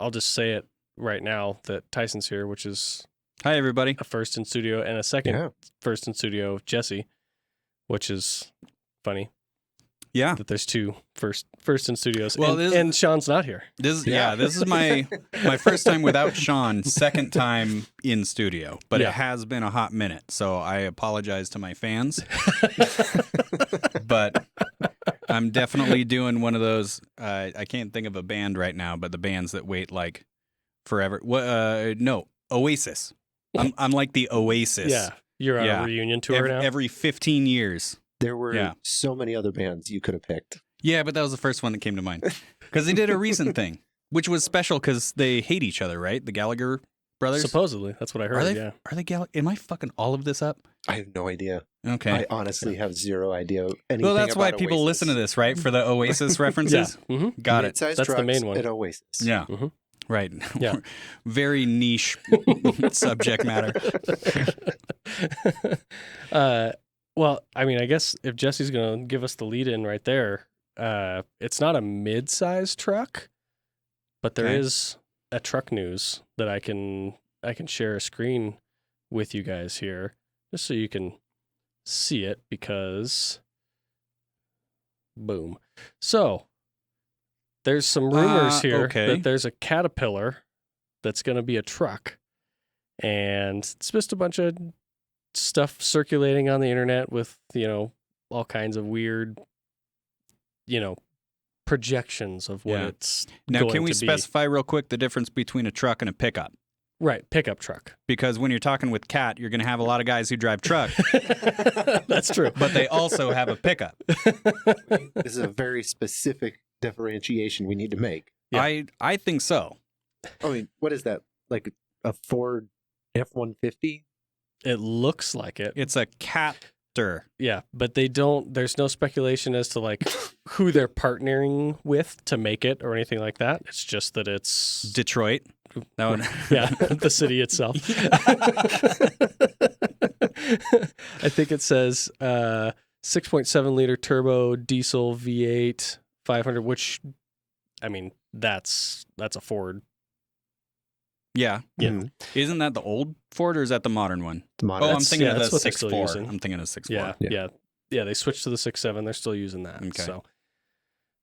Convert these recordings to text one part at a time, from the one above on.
I'll just say it right now that Tyson's here, which is Hi, everybody. a first in studio and a second first in studio, Jesse, which is funny. Yeah. That there's two first in studios. Well, and Sean's not here. This is my first time without Sean, second time in studio, but it has been a hot minute, so I apologize to my fans. But I'm definitely doing one of those. I can't think of a band right now, but the bands that wait like forever. No, Oasis. I'm like the Oasis. Yeah, you're on a reunion tour now. Every 15 years. There were so many other bands you could have picked. Yeah, but that was the first one that came to mind. Because they did a recent thing, which was special because they hate each other, right? The Gallagher brothers? Supposedly. That's what I heard, Are they Gallagher? Am I fucking all of this up? I have no idea. Okay. I honestly have zero idea anything Well, that's why about people Oasis. listen to this, right? For the Oasis references? Got it. Mid-sized That's the trucks main one. and Oasis. Yeah. Mm-hmm. Right. Yeah. Very niche subject matter. Well, I mean, I guess if Jesse's going to give us the lead in right there, it's not a mid-sized truck, but there is a truck news that I can share a screen with you guys here just so you can see it because boom. So there's some rumors here that there's a Caterpillar that's going to be a truck, and it's just a bunch of stuff circulating on the internet with, all kinds of weird, projections of what it's now, going can we to be. specify real quick the difference between a truck and a pickup? Right, pickup truck. Because when you're talking with Cat, you're going to have a lot of guys who drive truck. That's true. But they also have a pickup. This is a very specific differentiation we need to make. Yeah. I think so. I mean, what is that? Like a Ford F-150? It looks like it. It's a Captor. Yeah, but there's no speculation as to like who they're partnering with to make it or anything like that. It's just that it's Detroit. That one. Yeah, the city itself. I think it says 6.7 liter turbo diesel V8 500, which, I mean, that's a Ford. Yeah. Yeah. Isn't that the old Ford or is that the modern one? The modern. I'm thinking of the that's what they're still 6.4. using. I'm thinking of 6.4. Yeah. They switched to the 6.7. They're still using that. Okay.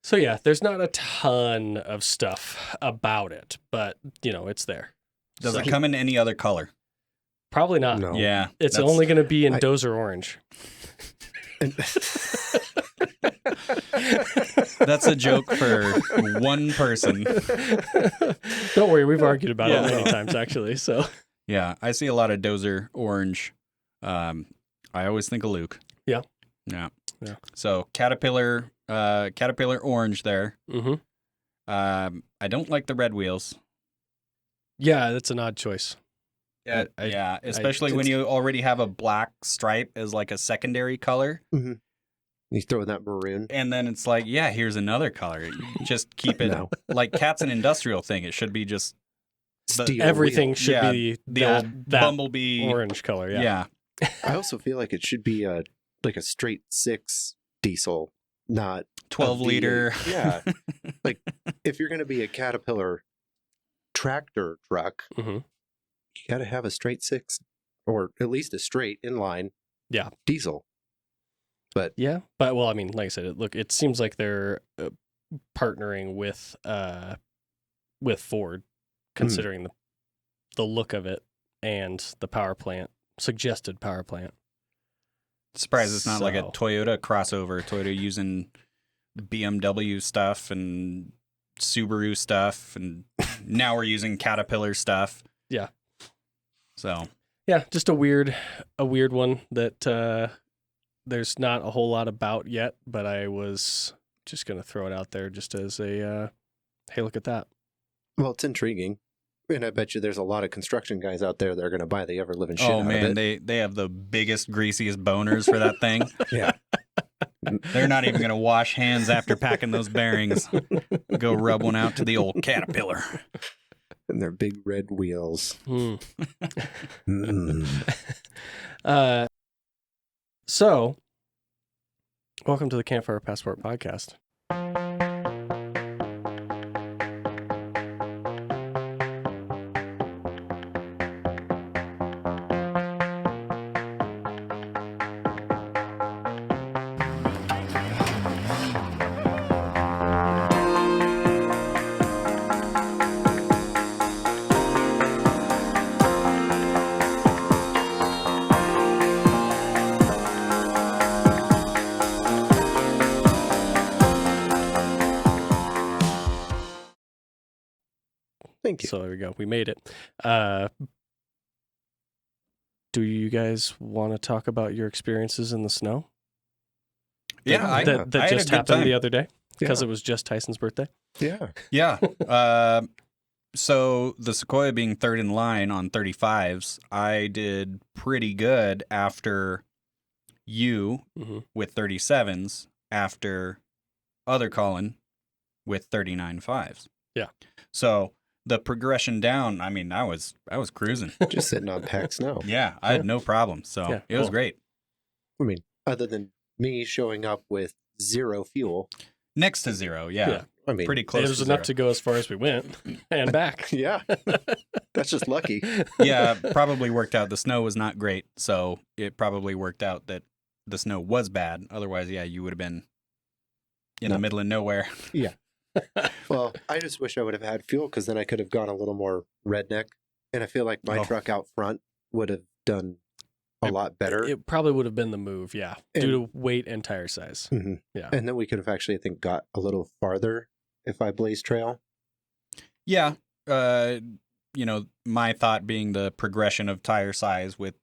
So yeah, there's not a ton of stuff about it, but it's there. Does it come in any other color? Probably not. No. Yeah. It's only going to be in Dozer orange. That's a joke for one person. Don't worry, we've argued about it many times actually. So yeah, I see a lot of Dozer orange. I always think of Luke. Yeah. So Caterpillar orange there. Mm-hmm. I don't like the red wheels. Yeah, that's an odd choice. Yeah, especially when you already have a black stripe as like a secondary color. Mm-hmm. You throw that maroon. And then it's like, yeah, here's another color. Just keep it like Cat's an industrial thing. It should be just everything should be the old bumblebee orange color. Yeah. I also feel like it should be like a straight 6 diesel, not 12 liter. Yeah. Like if you're going to be a Caterpillar tractor truck, you got to have a straight 6 or at least a straight inline diesel. But well, I mean, like I said, it seems like they're partnering with Ford, considering the look of it and the suggested power plant. Surprised it's not like a Toyota crossover. Toyota using BMW stuff and Subaru stuff, and now we're using Caterpillar stuff. Yeah. So. Yeah, just a weird one that there's not a whole lot about yet, but I was just going to throw it out there just as a, hey, look at that. Well, it's intriguing. And I bet you there's a lot of construction guys out there that are going to buy the ever-living shit out of it. Oh, man, they have the biggest, greasiest boners for that thing. Yeah. They're not even going to wash hands after packing those bearings. Go rub one out to the old Caterpillar. And their big red wheels. So, welcome to the Campfire Passport Podcast. Thank you. So there we go. We made it. Do you guys want to talk about your experiences in the snow? Yeah, that I just had a good happened time the other day because Yeah. it was just Tyson's birthday. Yeah. Yeah. So the Sequoia being third in line on 35s, I did pretty good after you with 37s, after other Colin with 39 5s. Yeah. So the progression down, I mean, I was cruising. Just sitting on packed snow. Yeah, I had no problem. So Yeah, it was cool. great. I mean, other than me showing up with 0 fuel. Next to 0, yeah. I mean, pretty close. It was to enough 0. to go as far as we went and back. Yeah. That's just lucky. Yeah, probably worked out. The snow was not great, so it probably worked out that the snow was bad. Otherwise, yeah, you would have been in the middle of nowhere. Yeah. Well, I just wish I would have had fuel because then I could have gone a little more redneck. And I feel like my truck out front would have done a lot better. It probably would have been the move, yeah, due to weight and tire size. Mm-hmm. Yeah. And then we could have actually, I think, got a little farther if I blazed trail. Yeah. My thought being the progression of tire size with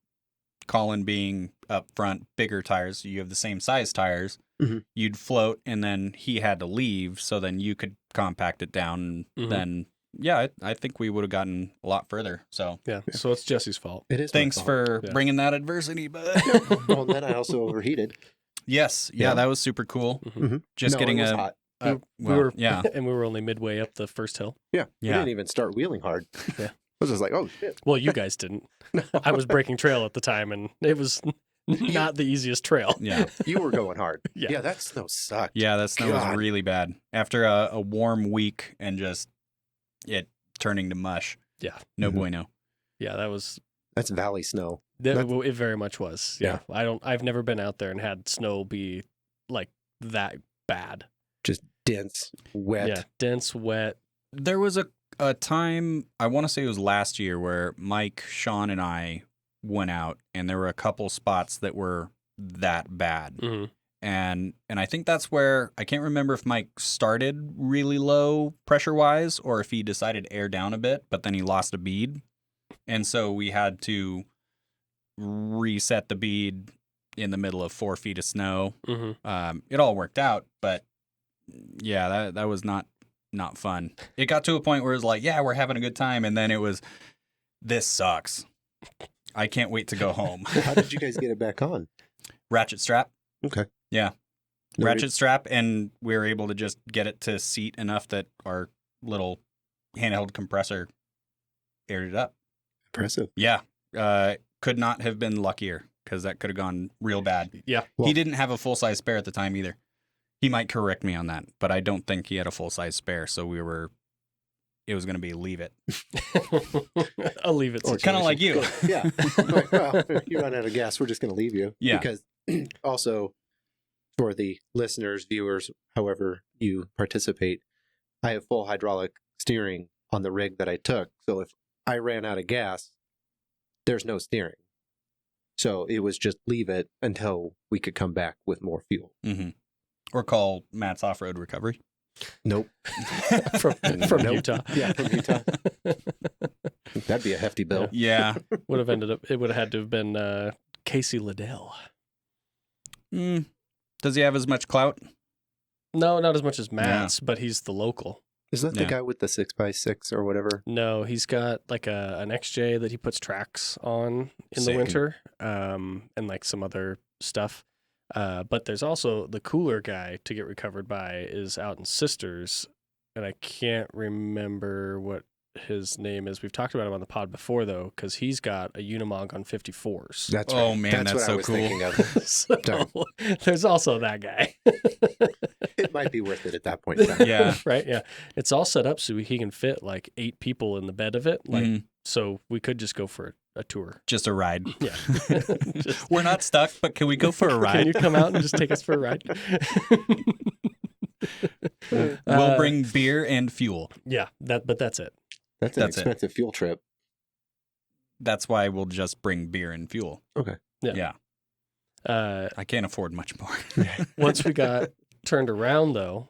Colin being up front, bigger tires, so you have the same size tires. Mm-hmm. You'd float, and then he had to leave, so then you could compact it down. And then, yeah, I think we would have gotten a lot further. So yeah, so it's Jesse's fault. It is. Thanks for bringing that adversity, bud. Well, then I also overheated. Yes, yeah, that was super cool. Mm-hmm. Just getting it was hot. We were, yeah, and we were only midway up the first hill. Yeah, we didn't even start wheeling hard. Yeah, I was just like, oh shit. Well, you guys didn't. I was breaking trail at the time, and it was not the easiest trail. Yeah, you were going hard. Yeah, that snow sucked. Yeah, that snow was really bad after a warm week and just it turning to mush. Yeah, no bueno. Yeah, that's valley snow. It very much was. Yeah. I've never been out there and had snow be like that bad. Just dense, wet. Yeah, dense, wet. There was a time, I want to say it was last year, where Mike, Sean, and I went out, and there were a couple spots that were that bad. Mm-hmm. And I think that's where, I can't remember if Mike started really low pressure-wise or if he decided to air down a bit, but then he lost a bead. And so we had to reset the bead in the middle of 4 feet of snow. Mm-hmm. It all worked out, but yeah, that was not fun. It got to a point where it was like, yeah, we're having a good time, and then it was, this sucks. I can't wait to go home. How did you guys get it back on? Ratchet strap. Okay. Yeah. Ratchet strap, and we were able to just get it to seat enough that our little handheld compressor aired it up. Impressive. Yeah. Could not have been luckier, because that could have gone real bad. Yeah. He didn't have a full-size spare at the time either. He might correct me on that, but I don't think he had a full-size spare, so it was going to be leave it. I'll leave it. Kind of like you. Yeah. Like, well, if you run out of gas, we're just going to leave you. Yeah. Because also, for the listeners, viewers, however you participate, I have full hydraulic steering on the rig that I took. So if I ran out of gas, there's no steering. So it was just leave it until we could come back with more fuel. Mm-hmm. Or call Matt's Off-Road Recovery. Nope. from Utah. Yeah, from Utah. That'd be a hefty bill. Yeah. It would have had to have been Casey Liddell. Does he have as much clout? No, not as much as Matt's, but he's the local. Is that the guy with the 6x6 or whatever? No, he's got like an XJ that he puts tracks on in the winter, and like some other stuff. But there's also the cooler guy to get recovered by is out in Sisters, and I can't remember what his name is. We've talked about him on the pod before, though, because he's got a Unimog on 54s. That's right. Oh, man, that's what so I was cool. thinking of. So, there's also that guy. It might be worth it at that point in time. Yeah. Right? Yeah. It's all set up so he can fit like 8 people in the bed of it. Like, so we could just go for a tour. Just a ride. Yeah. We're not stuck, but can we go for a ride? Can you come out and just take us for a ride? We'll bring beer and fuel. Yeah, but that's it. That's an expensive fuel trip. That's why we'll just bring beer and fuel. Okay. Yeah. I can't afford much more. Once we got turned around, though,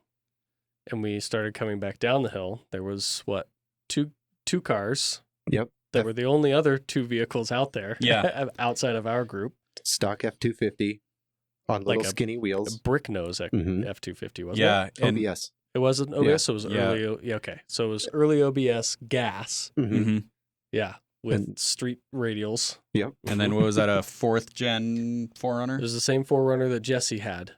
and we started coming back down the hill, there was, 2 2 cars. Yep. That were the only other 2 vehicles out there. Yeah. Outside of our group. Stock F-250 on little skinny wheels. A brick nose F-250, wasn't it? Yeah. OBS. It wasn't OBS, Yeah. so it was early. Yeah, okay. So it was early OBS gas. Mm-hmm. Yeah. With street radials. Yep. And then what was that, a 4th gen 4Runner? It was the same 4Runner that Jesse had.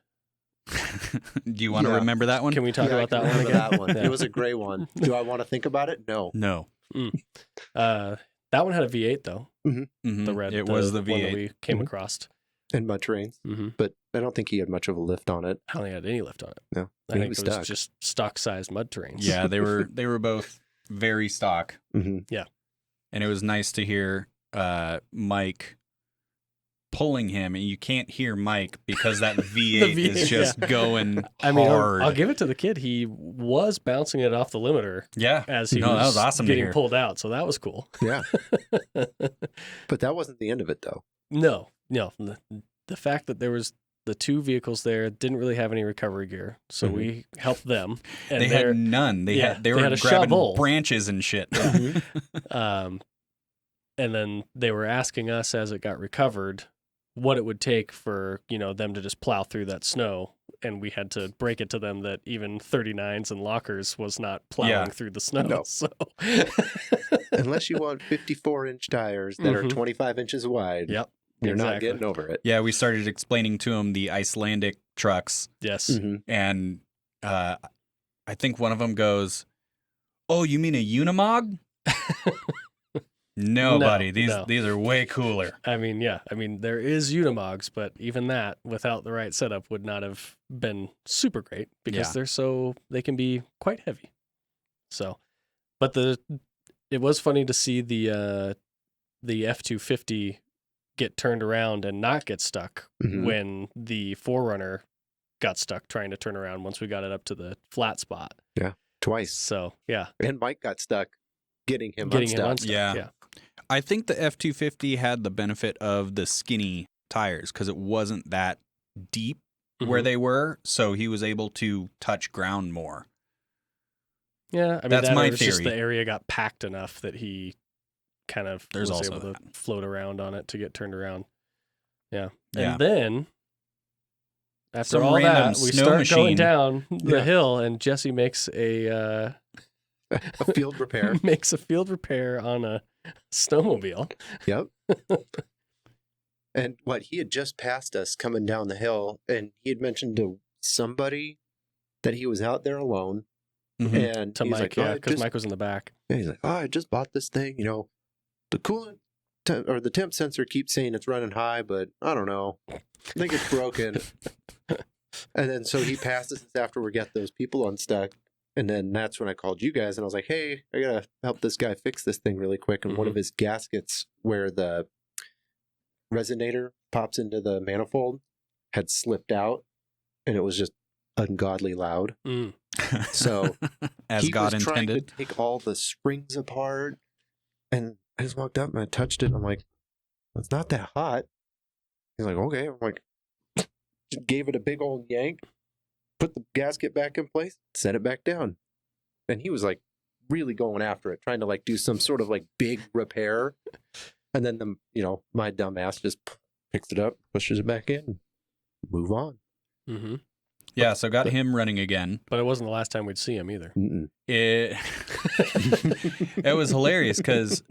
Do you want to remember that one? Can we talk about that one again? That one. It was a gray one. Do I want to think about it? No. No. That one had a V8 though. Mm-hmm. The red. It was the one V8 that we came across. And mud terrains. But I don't think he had much of a lift on it. I don't think it had any lift on it. No. I think it was just stock sized mud terrains. Yeah, they were both very stock. Yeah. And it was nice to hear Mike pulling him, and you can't hear Mike because that V8, is just going hard. I'll give it to the kid. He was bouncing it off the limiter. Yeah. As he that was awesome getting pulled out. So that was cool. Yeah. But that wasn't the end of it, though. No. The fact that there was the 2 vehicles there didn't really have any recovery gear. So we helped them. And they had none. They were had a grabbing shovel. branches and shit. And then they were asking us as it got recovered what it would take for, them to just plow through that snow. And we had to break it to them that even 39s and lockers was not plowing through the snow. No. So unless you want 54-inch tires that are 25 inches wide. Yep. You're not getting over it. Yeah, we started explaining to him the Icelandic trucks. Yes. And I think one of them goes, "Oh, you mean a Unimog?" No, buddy. These are way cooler. I mean, there is Unimogs, but even that, without the right setup, would not have been super great because they can be quite heavy. So, but it was funny to see the F-250 get turned around and not get stuck when the 4Runner got stuck trying to turn around once we got it up to the flat spot. Yeah, twice. So, yeah. And Mike got stuck getting him unstuck. Yeah. I think the F-250 had the benefit of the skinny tires because it wasn't that deep where they were, so he was able to touch ground more. Yeah, I mean, that's my theory. Just the area got packed enough that he kind of was able to float around on it to get turned around. Yeah. And then after all that, we start going down the hill, and Jesse makes a field repair. Makes a field repair on a snowmobile. Yep. And he had just passed us coming down the hill, and he had mentioned to somebody that he was out there alone. And to Mike, because Mike was in the back. Yeah, he's like, I just bought this thing. The coolant or the temp sensor keeps saying it's running high, but I don't know. I think it's broken. And then so he passed us after we got those people unstuck. And then that's when I called you guys, and I was like, hey, I got to help this guy fix this thing really quick. And one of his gaskets where the resonator pops into the manifold had slipped out, and it was just ungodly loud. So as he God was intended, trying to take all the springs apart, and I just walked up and I touched it. And I'm like, it's not that hot. He's like, okay. I'm like, just gave it a big old yank, put the gasket back in place, set it back down. And he was like really going after it, trying to do some sort of big repair. And then my dumb ass just picks it up, pushes it back in, and move on. Yeah, so got him running again. But it wasn't the last time we'd see him either. It was hilarious because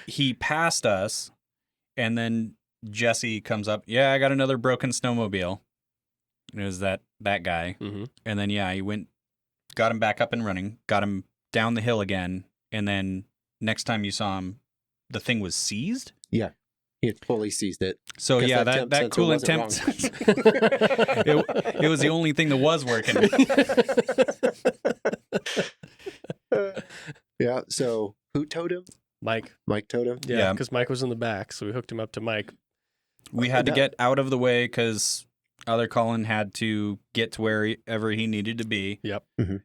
he passed us, and then Jesse comes up, I got another broken snowmobile. And it was that guy. And then, he went, got him back up and running, got him down the hill again, and then next time you saw him, the thing was seized? Yeah. He had fully seized it. So that coolant temp it was the only thing that was working. Yeah. So who towed him? Mike. Mike towed him? Yeah, because Mike was in the back, so we hooked him up to Mike. We had to get out of the way because other Colin had to get to wherever he needed to be. Yep.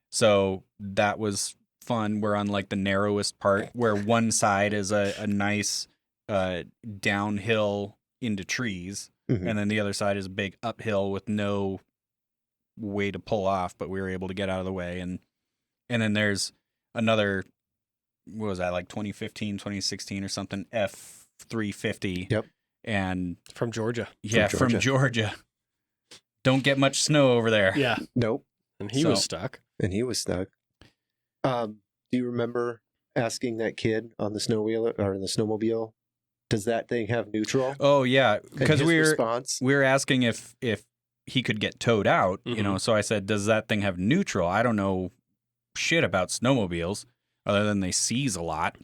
So that was fun. We're on the narrowest part where one side is a nice downhill into trees, and then the other side is a big uphill with no way to pull off, but we were able to get out of the way. And then there's another what was that, like 2015, 2016 or something, F350. Yep. And from Georgia. Yeah, from Georgia. Don't get much snow over there. Yeah. Nope. And he was stuck. Do you remember asking that kid on the snowmobile, does that thing have neutral? Oh yeah, because we were asking if he could get towed out, you know. So I said, "Does that thing have neutral?" I don't know shit about snowmobiles other than they seize a lot.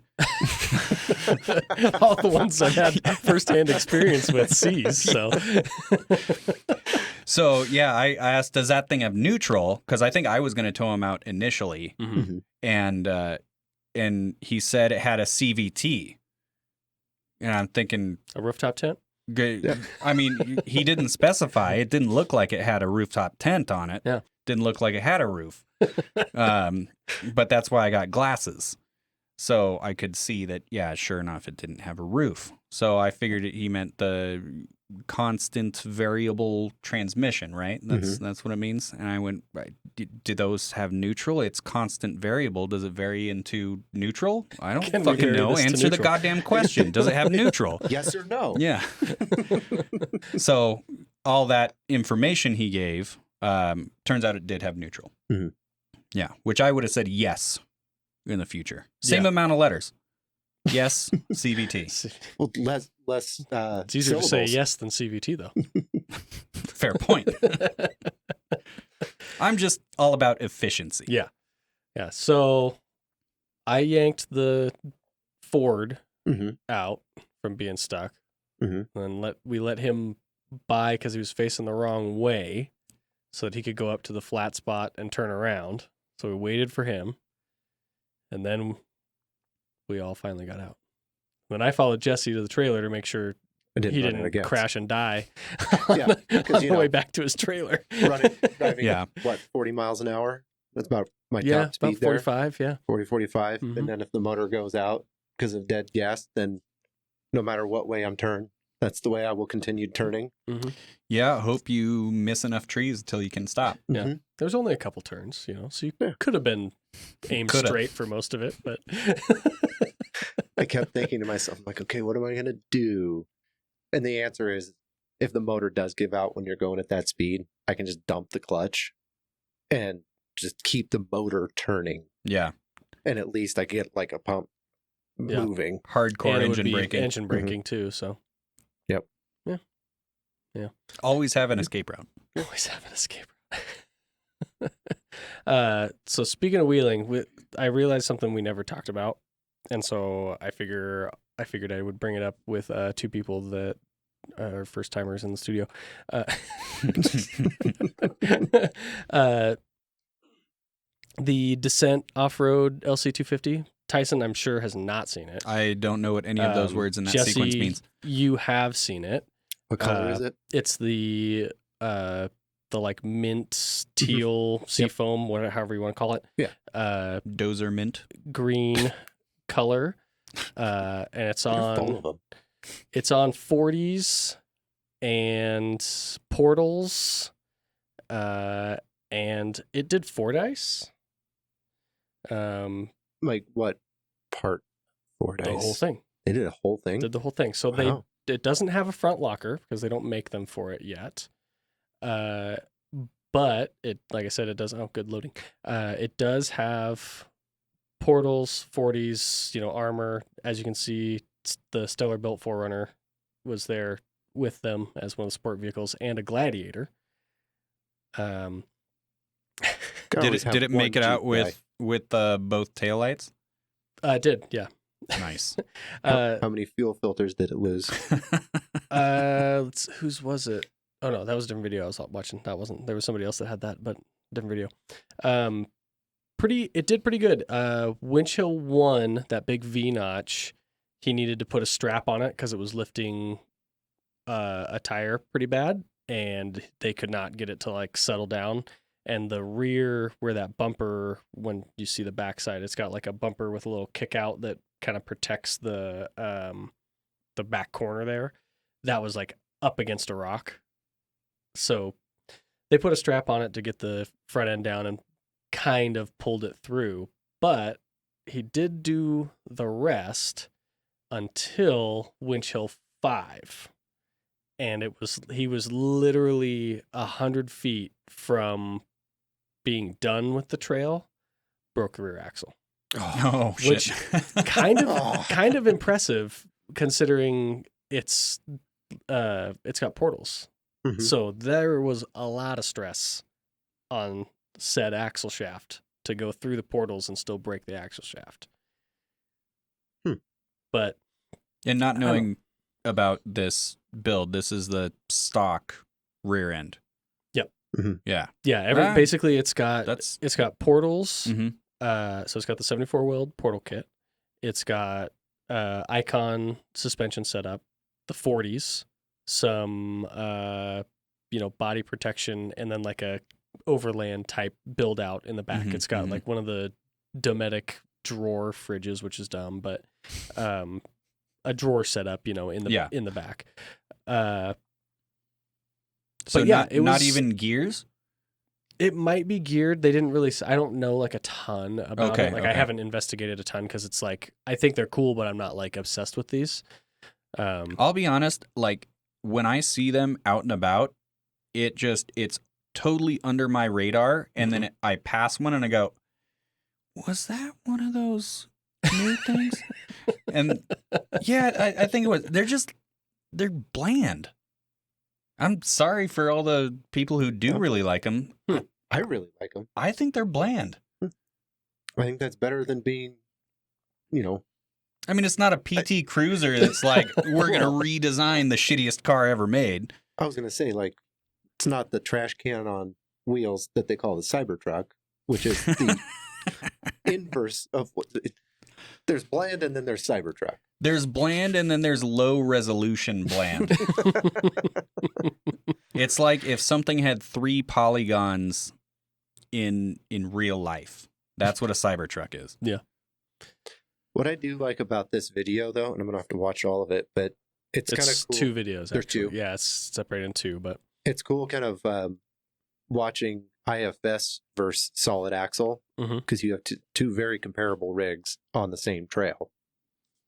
All the ones I've had firsthand experience with seize. So yeah, I asked, "Does that thing have neutral?" Because I think I was going to tow him out initially, and he said it had a CVT. And I'm thinking, a rooftop tent? Yeah. I mean, he didn't specify. It didn't look like it had a rooftop tent on it. Yeah. Didn't look like it had a roof. But that's why I got glasses. So I could see that, yeah, sure enough, it didn't have a roof. So I figured he meant the constant variable transmission, right? That's what it means. And I went, do those have neutral? It's constant variable. Does it vary into neutral? I don't fucking know. Answer the goddamn question. Does it have neutral? Yes or no? Yeah. So all that information he gave, turns out it did have neutral. Mm-hmm. Yeah, which I would have said yes in the future. Same amount of letters. Yes, CVT. Well, less. It's easier to say yes than CVT, though. Fair point. I'm just all about efficiency. Yeah. Yeah. So I yanked the Ford out from being stuck, and we let him by because he was facing the wrong way, so that he could go up to the flat spot and turn around. So we waited for him, and then we all finally got out. Then I followed Jesse to the trailer to make sure he didn't crash and die on the way back to his trailer. Driving, 40 miles an hour? That's about my top speed about 45, there. 40, 45. And then if the motor goes out because of dead gas, then no matter what way I'm turned, that's the way I will continue turning. Yeah, hope you miss enough trees until you can stop. Yeah, there's only a couple turns, so you could have been aimed straight for most of it, but I kept thinking to myself, I'm like, okay, what am I going to do? And the answer is, if the motor does give out when you're going at that speed, I can just dump the clutch and just keep the motor turning. Yeah. And at least I get like a pump moving. Hardcore engine braking. Engine braking too, so. Yep. Yeah. Always have an escape route. Always have an escape route. So speaking of wheeling, I realized something we never talked about. And so I figured I would bring it up with two people that are first timers in the studio. The Descent Off-Road LC250. Tyson, I'm sure, has not seen it. I don't know what any of those words in that Jesse, sequence means. You have seen it. What color is it? It's the like mint teal seafoam, however you want to call it. Yeah. Dozer mint. Green color. And it's on 40s and portals. And it did Fordyce. Like what part Fordyce? The whole thing. They did a whole thing? Did the whole thing. So it doesn't have a front locker because they don't make them for it yet. But it, like I said, it does. Oh, good loading. It does have portals, 40s, armor. As you can see, the Stellar Built 4Runner was there with them as one of the sport vehicles, and a Gladiator. Did it make it out with both taillights? It did, yeah. Nice. How many fuel filters did it lose? Whose was it? Oh no, that was a different video I was watching. That wasn't. There was somebody else that had that, but different video. It did pretty good. Windshield 1, that big V notch, he needed to put a strap on it because it was lifting a tire pretty bad, and they could not get it to like settle down. And the rear, where that bumper, when you see the backside, it's got like a bumper with a little kick out that kind of protects the back corner there. That was like up against a rock. So they put a strap on it to get the front end down and kind of pulled it through. But he did do the rest until Winch Hill 5. And he was literally 100 feet from being done with the trail, broke the rear axle. Oh, which shit. kind of impressive considering it's got portals. Mm-hmm. So there was a lot of stress on said axle shaft to go through the portals and still break the axle shaft. But and not knowing about this build, this is the stock rear end. Yep. Mm-hmm. Yeah. Yeah. Basically, it's got portals. Mm-hmm. So it's got the 74 weld portal kit. It's got Icon suspension setup, the 40s, some body protection, and then like a overland type build out in the back. Mm-hmm. It's got like one of the Dometic drawer fridges, which is dumb, but a drawer setup, in the back. So but yeah, not even gears. It might be geared. They didn't really. I don't know like a ton about it. Like I Okay. haven't investigated a ton because it's like I think they're cool, but I'm not like obsessed with these. I'll be honest. Like when I see them out and about, it's totally under my radar, and then I pass one and I go, "Was that one of those new things?" And yeah, I think it was. They're bland. I'm sorry for all the people who do really like them. I really like them. I think they're bland. I think that's better than being, I mean, it's not a PT Cruiser that's like, we're going to redesign the shittiest car ever made. I was going to say, like, it's not the trash can on wheels that they call the Cybertruck, which is the inverse of what... There's bland and then there's Cybertruck. There's bland and then there's low resolution bland. It's like if something had 3 polygons in real life. That's what a Cybertruck is. Yeah. What I do like about this video, though, and I'm going to have to watch all of it, but it's kind of cool. 2 videos. There's actually. 2. Yeah, it's separated in 2, but it's cool kind of watching IFS versus solid axle because you have 2 very comparable rigs on the same trail.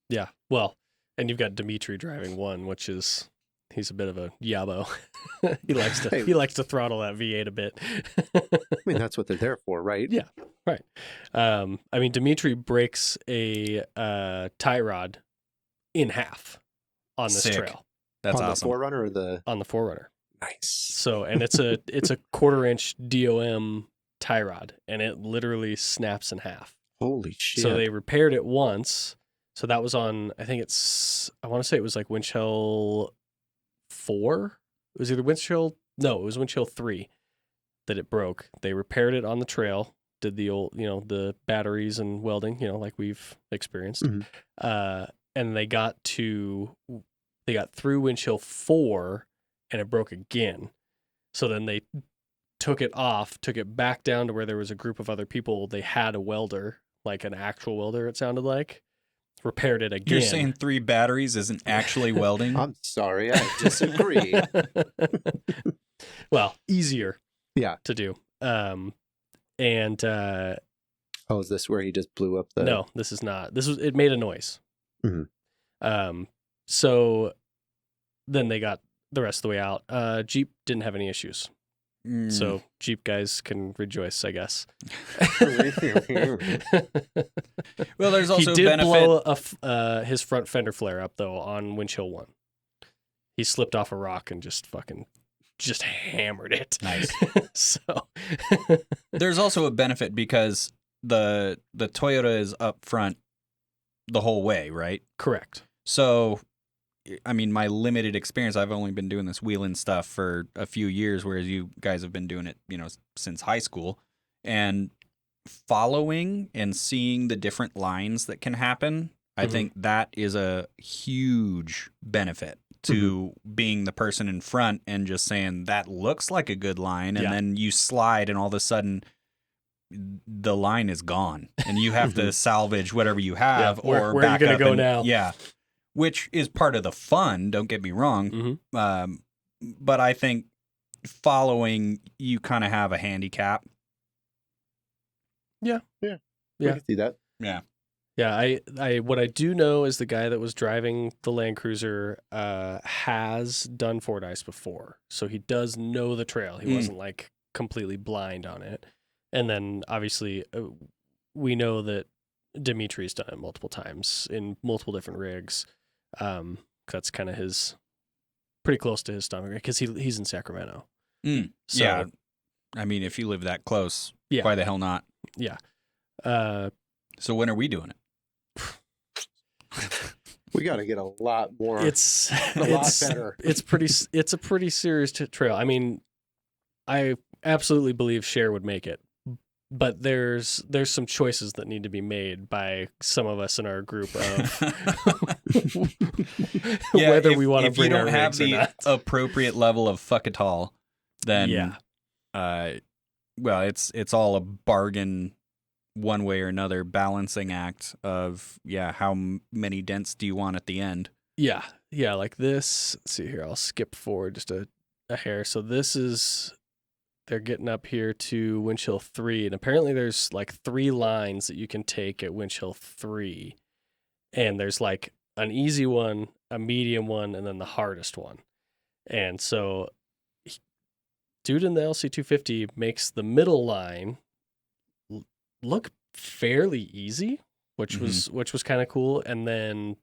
Yeah. Well, and you've got Dimitri driving one, which is he's a bit of a yabo. he likes to throttle that V8 a bit. I mean, that's what they're there for, right? Yeah. Right. I mean, Dimitri breaks a tie rod in half on this trail. That's on awesome. The 4Runner or the on the 4Runner. Nice. So, and it's a 1/4-inch DOM tie rod, and it literally snaps in half. Holy shit! So they repaired it once. So that was on. I want to say it was like Winch Hill 4. It was either Winch Hill. No, it was Winch Hill 3 that it broke. They repaired it on the trail. Did the old, the batteries and welding, like we've experienced. And they got through Winch Hill 4, and it broke again. So then they took it back down to where there was a group of other people. They had a welder, like an actual welder, it sounded like. Repaired it again. You're saying 3 batteries isn't actually welding? I'm sorry, I disagree. Well, easier to do. Is this where he just blew up the... No, this is not. It made a noise. Mm-hmm. So then they got the rest of the way out. Jeep didn't have any issues. So Jeep guys can rejoice, I guess. Well, there's also he did benefit. blow his front fender flare up though on Winch Hill 1. He slipped off a rock and just hammered it. Nice. So there's also a benefit because the Toyota is up front the whole way, right? Correct. So, I mean, my limited experience, I've only been doing this wheeling stuff for a few years, whereas you guys have been doing it, since high school. And following and seeing the different lines that can happen, I think that is a huge benefit to being the person in front and just saying, that looks like a good line. And then you slide and all of a sudden the line is gone and you have to salvage whatever you have or where are you going to go now? Yeah. Which is part of the fun, don't get me wrong. But I think following, you kind of have a handicap. Yeah. I can see that. Yeah. Yeah, I what I do know is the guy that was driving the Land Cruiser has done Fort Ice before, so he does know the trail. He wasn't like completely blind on it. And then obviously we know that Dimitri's done it multiple times in multiple different rigs. That's kind of his pretty close to his stomach because he's in Sacramento. So, yeah, I mean, if you live that close, why the hell not? Yeah. So when are we doing it? We got to get a lot more. It's lot better. It's a pretty serious trail. I mean, I absolutely believe Cher would make it, but there's some choices that need to be made by some of us in our group of whether we want to bring our rigs or not. If you don't have the appropriate level of fuck it all, then well, it's all a bargain. One way or another, balancing act of how many dents do you want at the end? Yeah, like this. Let's see here, I'll skip forward just a hair. So this is they're getting up here to Winch Hill 3, and apparently there's like 3 lines that you can take at Winch Hill 3, and there's like an easy one, a medium one, and then the hardest one. And so, dude in the LC250 makes the middle line look fairly easy, which was kind of cool. And then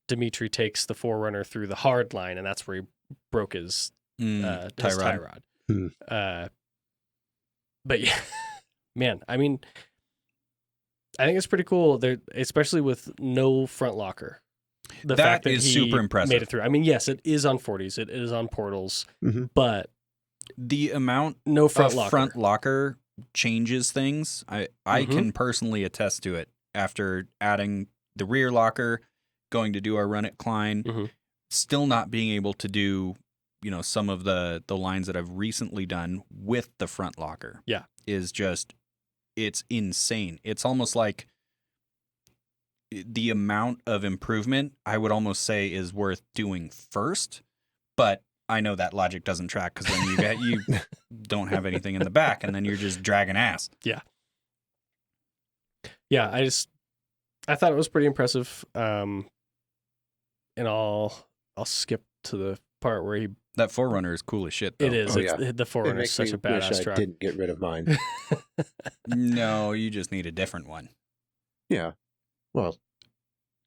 Dimitri takes the Forerunner through the hard line, and that's where he broke his tie rod. But yeah, man, I mean, I think it's pretty cool there, especially with no front locker. The fact that is he super impressive. Made it through. I mean, yes, it is on 40s, it is on portals, but the amount no front locker changes things. I can personally attest to it after adding the rear locker, going to do our run at Klein, still not being able to do, some of the lines that I've recently done with the front locker. Yeah. Is just, it's insane. It's almost like the amount of improvement I would almost say is worth doing first, but I know that logic doesn't track because then you don't have anything in the back, and then you're just dragging ass. Yeah. Yeah, I thought it was pretty impressive. And I'll skip to the part where that Forerunner is cool as shit, though. It is. The Forerunner is such a badass truck. I didn't get rid of mine. No, you just need a different one. Yeah. Well,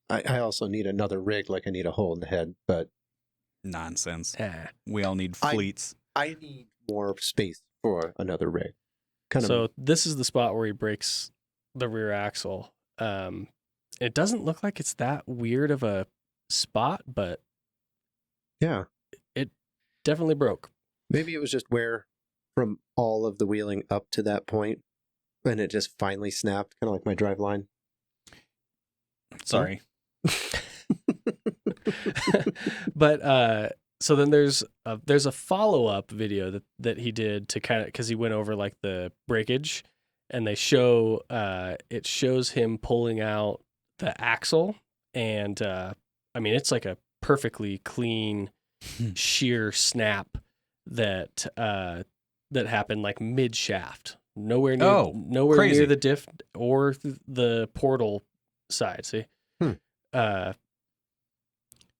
I also need another rig, like I need a hole in the head, but nonsense. We all need fleets. I need more space for another rig. So this is the spot where he breaks the rear axle. It doesn't look like it's that weird of a spot, but yeah, it definitely broke. Maybe it was just wear from all of the wheeling up to that point, and it just finally snapped, kind of like my drive line. Sorry. But so then there's a follow-up video that he did to kind of, because he went over like the breakage, and they show it shows him pulling out the axle, and I mean, it's like a perfectly clean shear snap that happened like mid shaft, nowhere near the diff or the portal side. See.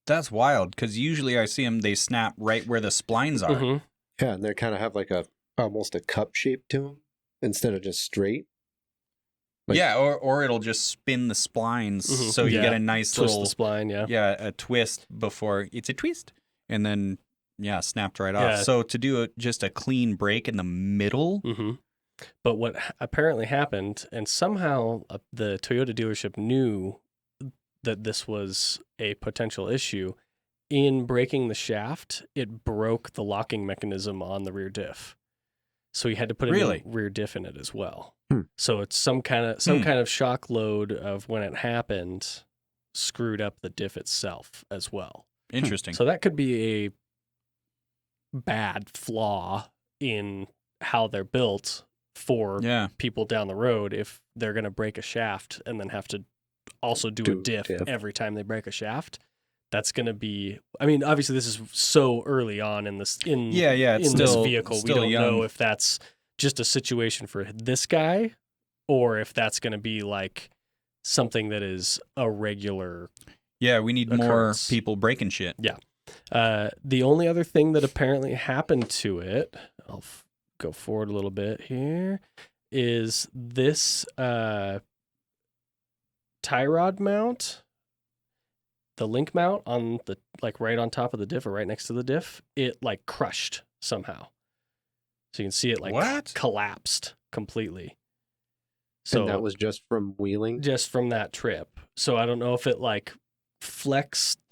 That's wild, because usually I see them, they snap right where the splines are. Yeah, and they kind of have like almost a cup shape to them instead of just straight. Like, yeah, or it'll just spin the splines, so you get a nice twist little the spline. Yeah, a twist before it's a twist, and then snapped right off. So to do just a clean break in the middle. But what apparently happened, and somehow the Toyota dealership knew that this was a potential issue. In breaking the shaft, it broke the locking mechanism on the rear diff, so he had to put a new rear diff in it as well. So it's some kind of shock load of when it happened screwed up the diff itself as well. Interesting. So that could be a bad flaw in how they're built for people down the road if they're going to break a shaft and then have to also do a diff every time they break a shaft. That's going to be, I mean, obviously this is so early on in this, in this vehicle. We don't know if that's just a situation for this guy or if that's going to be like something that is a regular. Yeah, we need occurrence. more people breaking shit. Yeah. The only other thing that apparently happened to it, I'll go forward a little bit here, is this tie rod mount, the link mount on the like right on top of the diff or right next to the diff, it like crushed somehow. So you can see it like collapsed completely. So and that was just from wheeling? Just from that trip. So I don't know if it like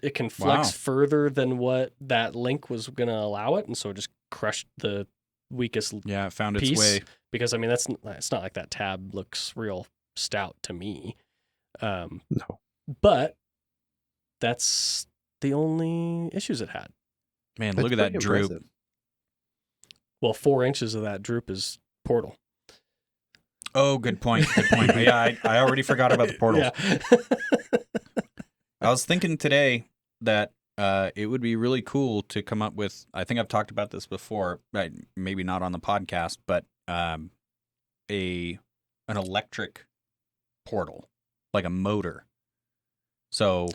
it can flex further than what that link was going to allow it. And so it just crushed the weakest it found piece. Its way. Because I mean, it's not like that tab looks real stout to me. No. But that's the only issues it had. Man, look at that droop. Impressive. Well, 4 inches of that droop is portal. Oh, good point. Good point. Yeah, I already forgot about the portals. Yeah. I was thinking today that it would be really cool to come up with, I think I've talked about this before, right? Maybe not on the podcast, but an electric portal, like a motor. So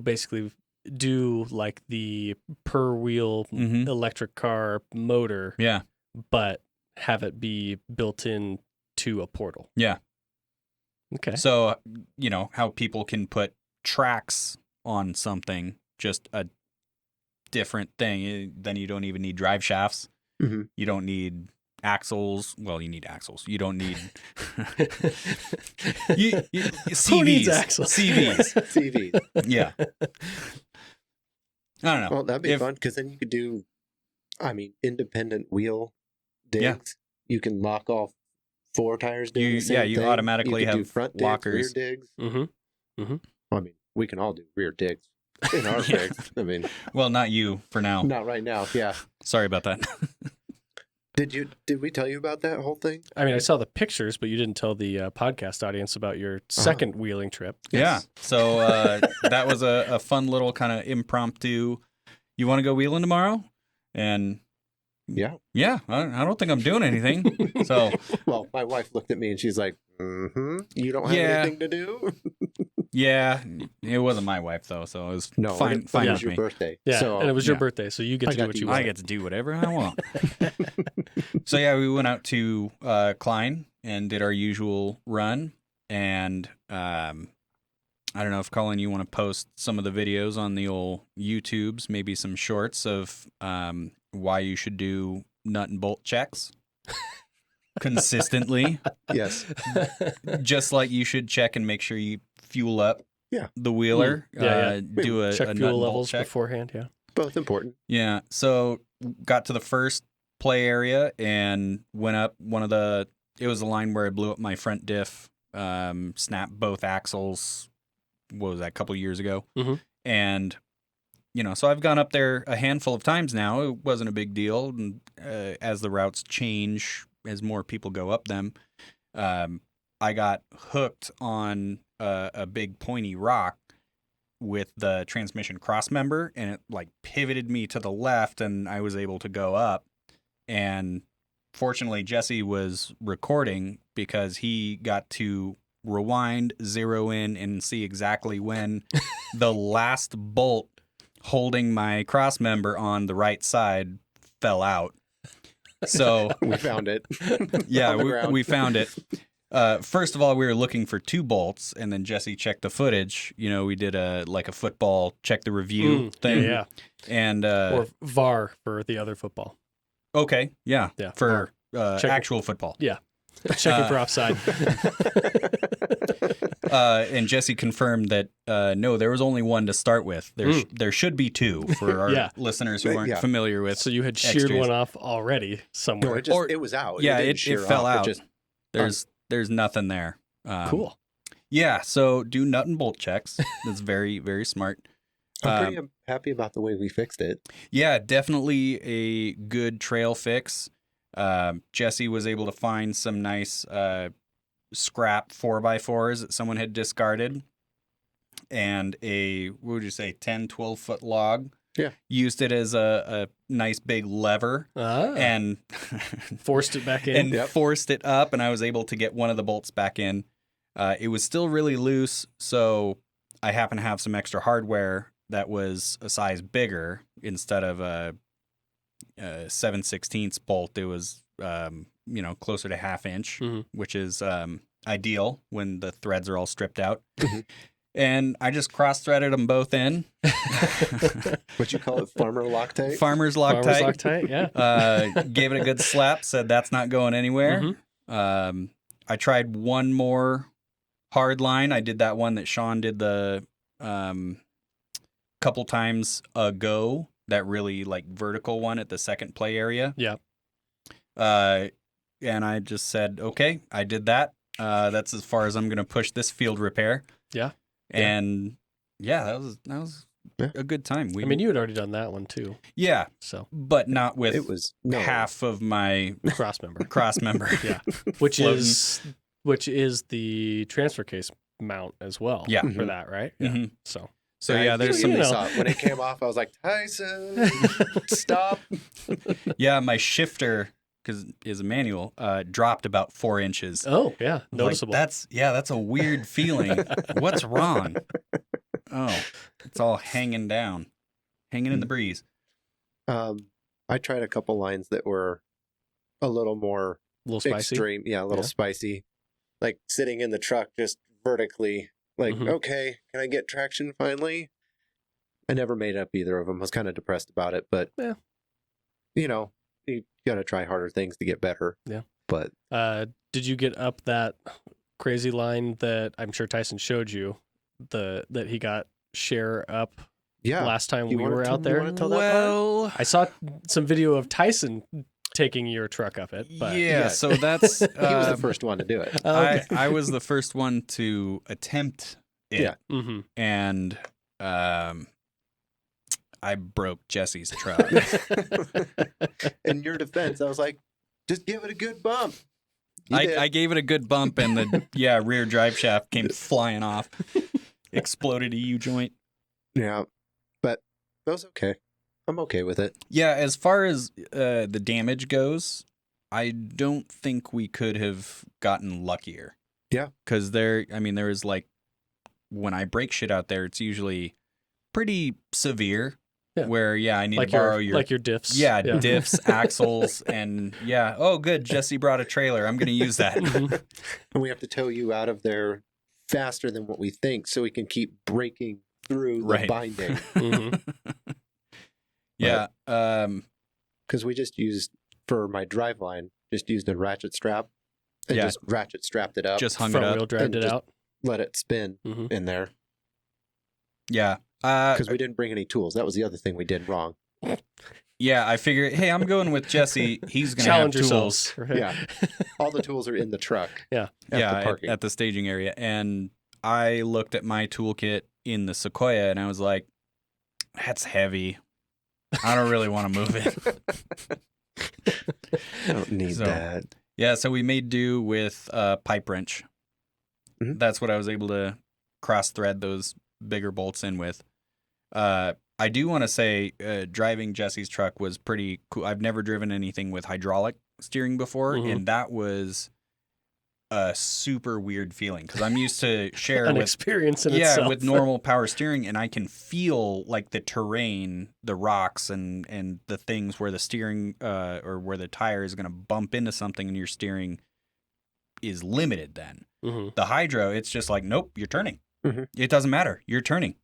basically do like the per wheel electric car motor. Yeah. But have it be built in to a portal. Yeah. Okay. So, how people can put tracks on something, just a different thing. Then you don't even need drive shafts. Mm-hmm. You don't need axles. Well, you need axles. You don't need CVs. Who needs axles? CVs. Yeah. I don't know. Well, that'd be fun because then you could do, independent wheel digs. Yeah. You can lock off 4 tires doing the same thing. Automatically have do front digs, lockers. rear digs. Mm-hmm. Mm-hmm. We can all do rear digs in our rigs. Well, not you for now. Not right now. Yeah. Sorry about that. Did we tell you about that whole thing? I mean, I saw the pictures, but you didn't tell the podcast audience about your second wheeling trip. Yes. Yeah. So that was a fun little kind of impromptu. You want to go wheeling tomorrow? And yeah, I don't think I'm doing anything. So, well, my wife looked at me and she's like, you don't have anything to do? Yeah, it wasn't my wife though, so it was fine. It was your birthday. Yeah, so, and it was your birthday, so you get to do what you want. I get to do whatever I want. So yeah, we went out to Klein and did our usual run, and I don't know if Colin, you want to post some of the videos on the old YouTubes, maybe some shorts of why you should do nut and bolt checks consistently. Yes. Just like you should check and make sure you fuel up the wheeler. Do a check nut fuel and bolt levels check beforehand. Yeah. Both important. Yeah. So got to the first play area and went up it was the line where I blew up my front diff, snapped both axles. What was that, a couple of years ago? Mm-hmm. And, so I've gone up there a handful of times now. It wasn't a big deal. And as the routes change, as more people go up them, I got hooked on a big pointy rock with the transmission cross member, and it like pivoted me to the left, and I was able to go up. And fortunately, Jesse was recording because he got to rewind, zero in, and see exactly when the last bolt holding my cross member on the right side fell out. So we found it. Yeah, we found it. First of all, we were looking for 2 bolts, and then Jesse checked the footage. We did a football check the review thing. Yeah. And or VAR for the other football. Okay. Yeah. Yeah. For actual football. Yeah. Checking for offside. And Jesse confirmed that no, there was only one to start with. There should be 2 for our listeners who aren't familiar with. So you had sheared one off already somewhere. No, it was out. Yeah, it fell out. There's nothing there. Cool. Yeah, so do nut and bolt checks. That's very, very smart. I'm pretty happy about the way we fixed it. Yeah, definitely a good trail fix. Jesse was able to find some nice scrap 4x4s that someone had discarded, and what would you say, 10, 12-foot log. Yeah. Used it as a nice big lever and forced it back in. And forced it up, and I was able to get one of the bolts back in. It was still really loose, so I happen to have some extra hardware that was a size bigger. Instead of a 7/16 bolt, it was closer to 1/2 inch, which is ideal when the threads are all stripped out. And I just cross-threaded them both in. What you call it, farmer Loctite? Farmer's Loctite. Farmer's Loctite, yeah. Gave it a good slap, said that's not going anywhere. I tried one more hard line. I did that one that Sean did the couple times ago, that really like vertical one at the second play area. Yeah. And I just said, okay, I did that. That's as far as I'm going to push this field repair. Yeah. And yeah, that was a good time. I mean, you had already done that one too. Yeah. So, but not with half of my cross member. Yeah. Which is the transfer case mount as well. Yeah. For that, right? Yeah. So yeah, there's some. Saw it. When it came off, I was like, Tyson, stop. Yeah, my shifter, because it's a manual, dropped about 4 inches. Oh, yeah. Noticeable. Like, that's a weird feeling. What's wrong? Oh, it's all hanging down, hanging in the breeze. I tried a couple lines that were a little more spicy. Extreme. Yeah, a little spicy. Like sitting in the truck just vertically. Like, okay, can I get traction finally? I never made up either of them. I was kind of depressed about it, but you got to try harder things to get better. Yeah. But did you get up that crazy line that I'm sure Tyson showed you, that he got share up last time we were out there? Well, I saw some video of Tyson taking your truck up it. But so that's... he was the first one to do it. Okay. I was the first one to attempt it. Yeah. And I broke Jesse's truck. In your defense, I was like, just give it a good bump. I gave it a good bump, and the rear drive shaft came flying off. Exploded a U-joint. Yeah, but that was okay. I'm okay with it. Yeah, as far as the damage goes, I don't think we could have gotten luckier. Yeah. Because there is like, when I break shit out there, it's usually pretty severe. Yeah. Where, I need to borrow your diffs. Yeah, diffs, axles, and oh, good, Jesse brought a trailer. I'm going to use that. And we have to tow you out of there faster than what we think so we can keep breaking through the binding. Yeah. Because we just used, for my driveline, a ratchet strap and just ratchet strapped it up. Just hung it up. Front wheel drived it out. Let it spin in there. Yeah. Because we didn't bring any tools. That was the other thing we did wrong. Yeah, I figured, hey, I'm going with Jesse. He's going to have tools. Right? Yeah. All the tools are in the truck. Yeah. At the staging area. And I looked at my toolkit in the Sequoia, and I was like, that's heavy. I don't really want to move it. I don't need that. Yeah, so we made do with a pipe wrench. That's what I was able to cross-thread those bigger bolts in with. I do want to say driving Jesse's truck was pretty cool. I've never driven anything with hydraulic steering before, and that was a super weird feeling because I'm used to share an experience in itself. with normal power steering, and I can feel like the terrain, the rocks, and the things where the steering or where the tire is going to bump into something, and your steering is limited. Then the hydro, it's just like, nope, you're turning. It doesn't matter, you're turning.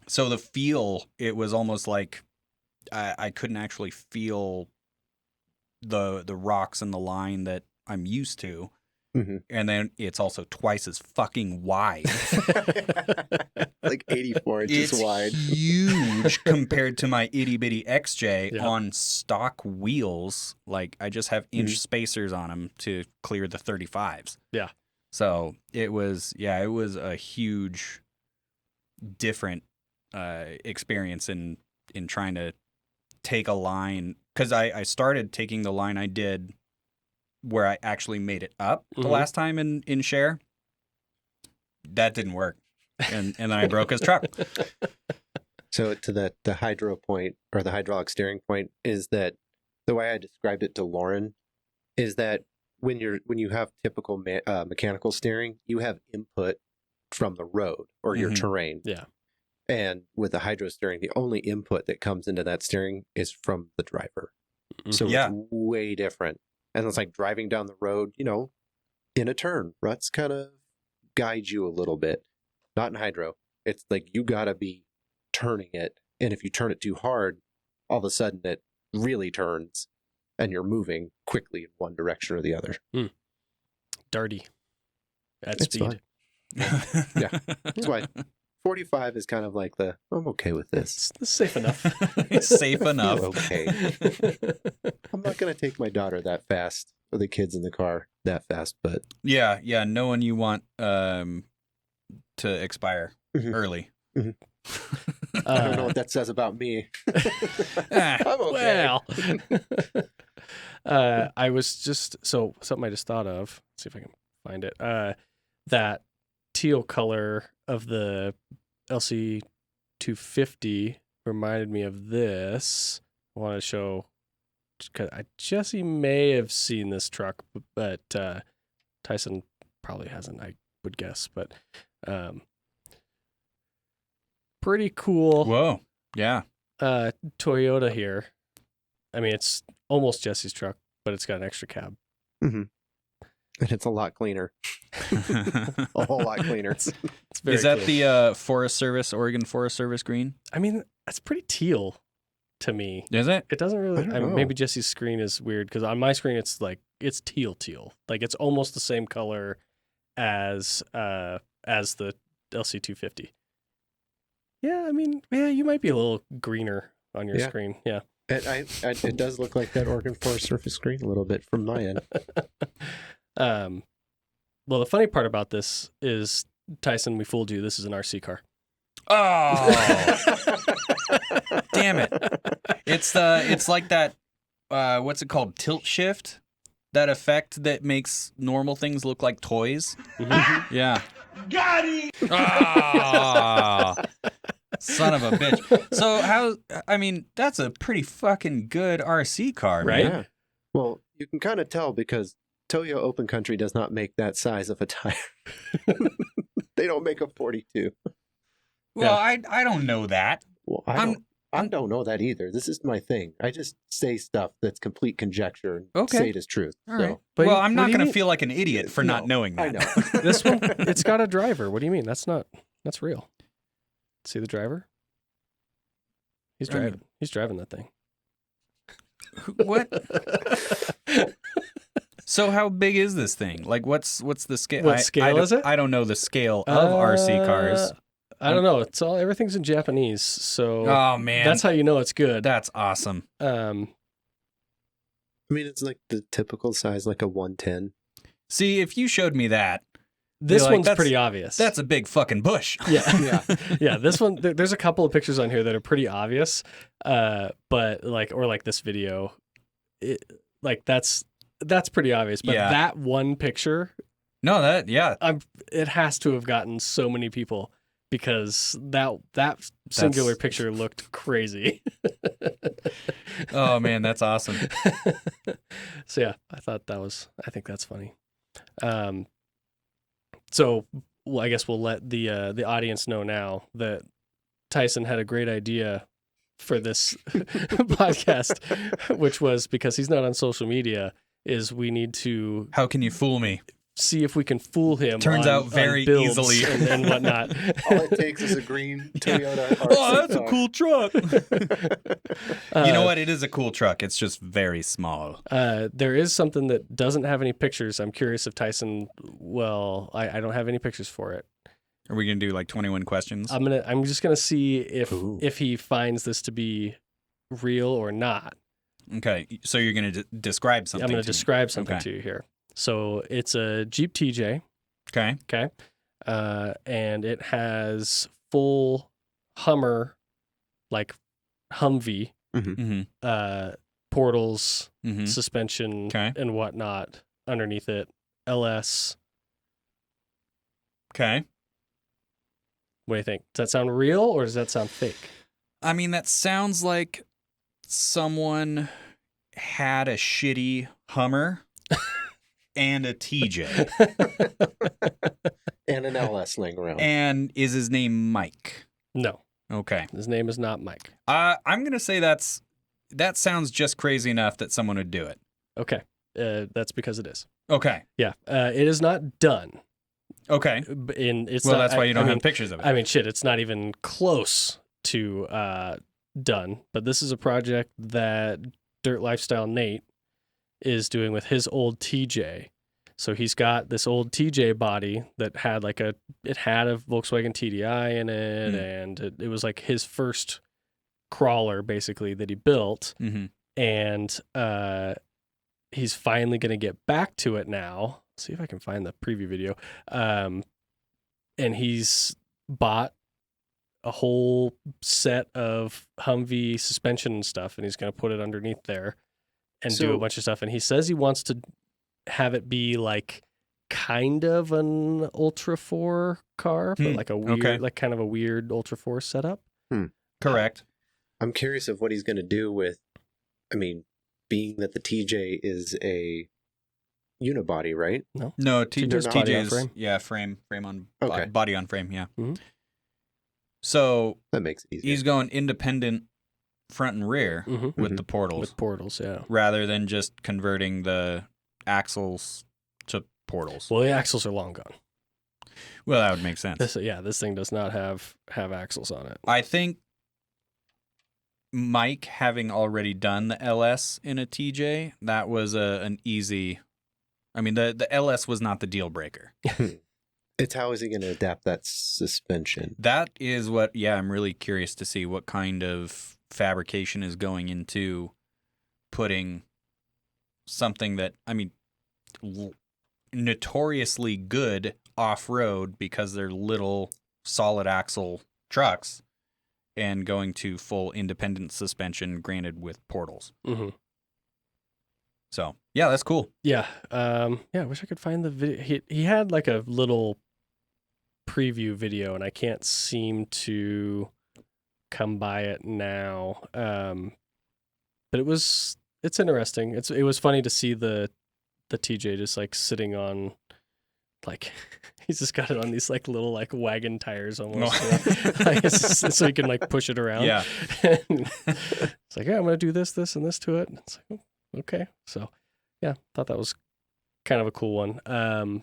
So the feel, it was almost like I couldn't actually feel the rocks and the line that I'm used to. And then it's also twice as fucking wide. Like 84 inches wide. Huge compared to my itty bitty XJ on stock wheels. Like I just have inch spacers on them to clear the 35s. Yeah. So it was a huge different experience in trying to take a line. Because I started taking the line I did where I actually made it up the last time in share. That didn't work. And then I broke his truck. So to the hydro point, or the hydraulic steering point, is that the way I described it to Lauren is that when you have typical mechanical steering, you have input from the road or your terrain. Yeah. And with the hydro steering, the only input that comes into that steering is from the driver. So it's way different. And it's like driving down the road, in a turn. Ruts kind of guide you a little bit. Not in hydro. It's like you got to be turning it. And if you turn it too hard, all of a sudden it really turns and you're moving quickly in one direction or the other. Darty at It's speed. Yeah. That's why 45 is kind of like I'm okay with this. It's safe enough. It's safe enough. Okay. I'm not going to take my daughter that fast or the kids in the car that fast, but. Yeah. No one you want to expire early. Mm-hmm. I don't know what that says about me. I'm okay. Well, I was just something I just thought of. Let's see if I can find it. That teal color of the LC 250 reminded me of this. I want to show. Jesse may have seen this truck, but Tyson probably hasn't. I would guess, but. Pretty cool. Whoa. Yeah. Toyota here. I mean, it's almost Jesse's truck, but it's got an extra cab. Mm-hmm. And it's a lot cleaner. A whole lot cleaner. It's very Is that cool. the Forest Service, Oregon Forest Service green? I mean, that's pretty teal to me. Is it? It doesn't really. I don't know. Maybe Jesse's screen is weird because on my screen it's teal. Like it's almost the same color as the LC250. Yeah, I mean, you might be a little greener on your screen. Yeah. It does look like that Oregon Forest Surface screen a little bit from my end. Well, the funny part about this is, Tyson, we fooled you. This is an RC car. Oh, damn it! It's like that. What's it called? Tilt shift. That effect that makes normal things look like toys. Mm-hmm. Yeah. Got him! Ah, son of a bitch. So that's a pretty fucking good RC car, Right? man. Yeah. Well, you can kind of tell because Toyo Open Country does not make that size of a tire. They don't make a 42. Well, I don't know that. Well, I don't know that either. This is my thing. I just say stuff that's complete conjecture and Okay. say it as truth. All right. But Well, I'm what not do you going to mean? feel like an idiot for not knowing that. I know. This one, it's got a driver. What do you mean? That's real. See the driver? He's I mean- driving. He's driving that thing. What? So how big is this thing? Like, what's the scale? What scale is it? I don't know the scale of RC cars. I don't know. Everything's in Japanese, so Oh man, that's how you know it's good. that's awesome. I mean, it's like the typical size, like a 110. See, if you showed me that, This You're like, one's pretty obvious. that's a big fucking bush. Yeah. Yeah. This one, there's a couple of pictures on here that are pretty obvious. But like this video, that's pretty obvious. But Yeah. that one picture, No, it has to have gotten so many people because that singular picture looked crazy. Oh man, that's awesome. So yeah, I think that's funny. So I guess we'll let the audience know now that Tyson had a great idea for this podcast, which was, because he's not on social media, is we need to How can you fool me? see if we can fool him. Turns out very builds easily. and whatnot. All it takes is a green Toyota RC Oh, that's a car. cool truck. You know what? It is a cool truck. It's just very small. There is something that doesn't have any pictures. I'm curious if Tyson. Well, I don't have any pictures for it. Are we gonna do like 21 questions? I'm just gonna see Ooh. if he finds this to be real or not. Okay, so you're gonna describe something. I'm gonna to me. describe something Okay. to you here. So it's a Jeep TJ. Okay. Okay. And it has full Hummer, like Humvee, Mm-hmm. portals, Mm-hmm. suspension, Okay. and whatnot underneath it. LS. Okay. What do you think? Does that sound real or does that sound fake? I mean, that sounds like someone had a shitty Hummer and a TJ. And an LS laying around. And is his name Mike? No. Okay. His name is not Mike. I'm going to say that sounds just crazy enough that someone would do it. Okay. That's because it is. Okay. Yeah. It is not done. Okay. It's well, not, that's why you don't have pictures of it. I mean, shit, it's not even close to done. But this is a project that Dirt Lifestyle Nate is doing with his old TJ. So he's got this old TJ body that had it had a Volkswagen TDI in it, and it was like his first crawler basically that he built, and he's finally going to get back to it now. See if I can find the preview video. And he's bought a whole set of Humvee suspension and stuff, and he's going to put it underneath there and do a bunch of stuff. And he says he wants to have it be like kind of an Ultra 4 car, but like a weird, like kind of a weird Ultra 4 setup. Correct. I'm curious of what he's going to do with, I mean, being that the TJ is a unibody, right? No, TJ is frame. Yeah, frame on Okay. body on frame. Yeah. Mm-hmm. So that makes it easier. He's going independent front and rear with the portals. With portals, yeah. Rather than just converting the axles to portals. Well, the axles are long gone. Well, that would make sense. This thing does not have axles on it. I think Mike, having already done the LS in a TJ, that was an easy. I mean, the LS was not the deal breaker. It's how is he going to adapt that suspension? That is what, I'm really curious to see what kind of fabrication is going into putting something that, I mean, notoriously good off-road because they're little solid axle trucks and going to full independent suspension, granted with portals. So, yeah, that's cool. Yeah. I wish I could find the video. He had like a little preview video, and I can't seem to come by it now. But it's interesting. It was funny to see the TJ just like sitting on, like, he's just got it on these like little like wagon tires almost, so he can like push it around. Yeah. It's like, I'm gonna do this, and this to it. And it's like, oh, okay. So, yeah, thought that was kind of a cool one.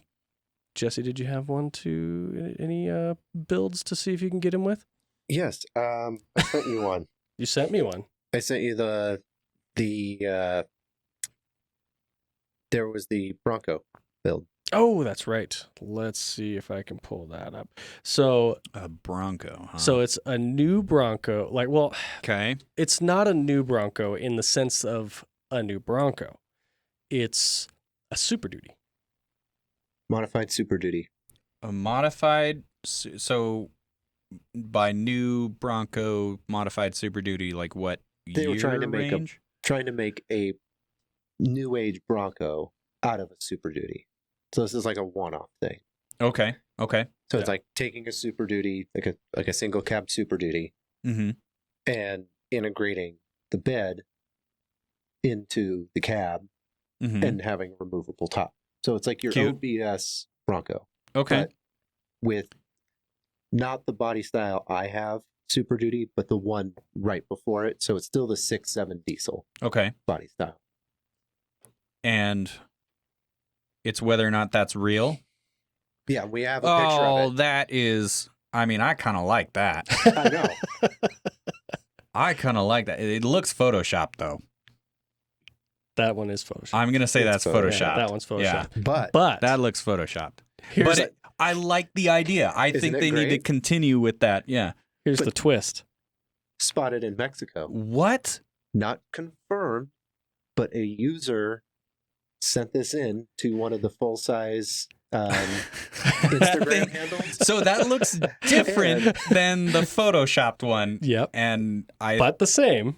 Jesse, did you have any builds to see if you can get him with? Yes. I sent you one. You sent me one. I sent you the there was the Bronco build. Oh, that's right. Let's see if I can pull that up. So a Bronco, huh? So it's a new Bronco. Okay. It's not a new Bronco in the sense of a new Bronco. It's a Super Duty. Modified Super Duty. A modified, so by new Bronco modified Super Duty, like what they were trying to range? Trying to make a new age Bronco out of a Super Duty. So this is like a one-off thing. Okay. So it's like taking a Super Duty, like a single cab Super Duty, and integrating the bed into the cab and having a removable top. So it's like your OBS Bronco. Okay. But with not the body style I have Super Duty, but the one right before it. So it's still the 6.7 diesel. Okay. Body style. And it's whether or not that's real. Yeah, we have a picture of it. Oh, that is. I mean, I kind of like that. I know. I kind of like that. It looks photoshopped, though. That one is photoshopped. I'm gonna say that's photoshopped. Yeah, that one's photoshopped. Yeah. But that looks photoshopped. But I like the idea. I think they need to continue with that. Yeah. Here's the twist. Spotted in Mexico. What? Not confirmed, but a user sent this in to one of the full-size Instagram handles. So that looks different than the photoshopped one. Yep. But the same.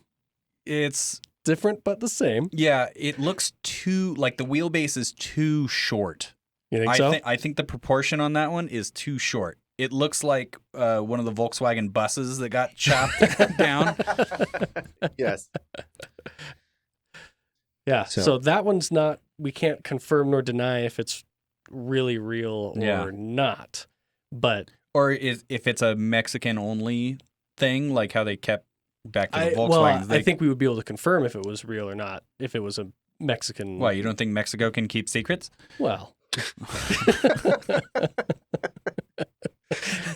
It's different, but the same. Yeah, it looks too, like the wheelbase is too short. You think so? I think the proportion on that one is too short. It looks like one of the Volkswagen buses that got chopped down. Yes. Yeah. So that one's not we can't confirm nor deny if it's really real or not. But if it's a Mexican only thing, like how they kept back to the Volkswagens. I think we would be able to confirm if it was real or not, if it was a Mexican. Why, you don't think Mexico can keep secrets? Well,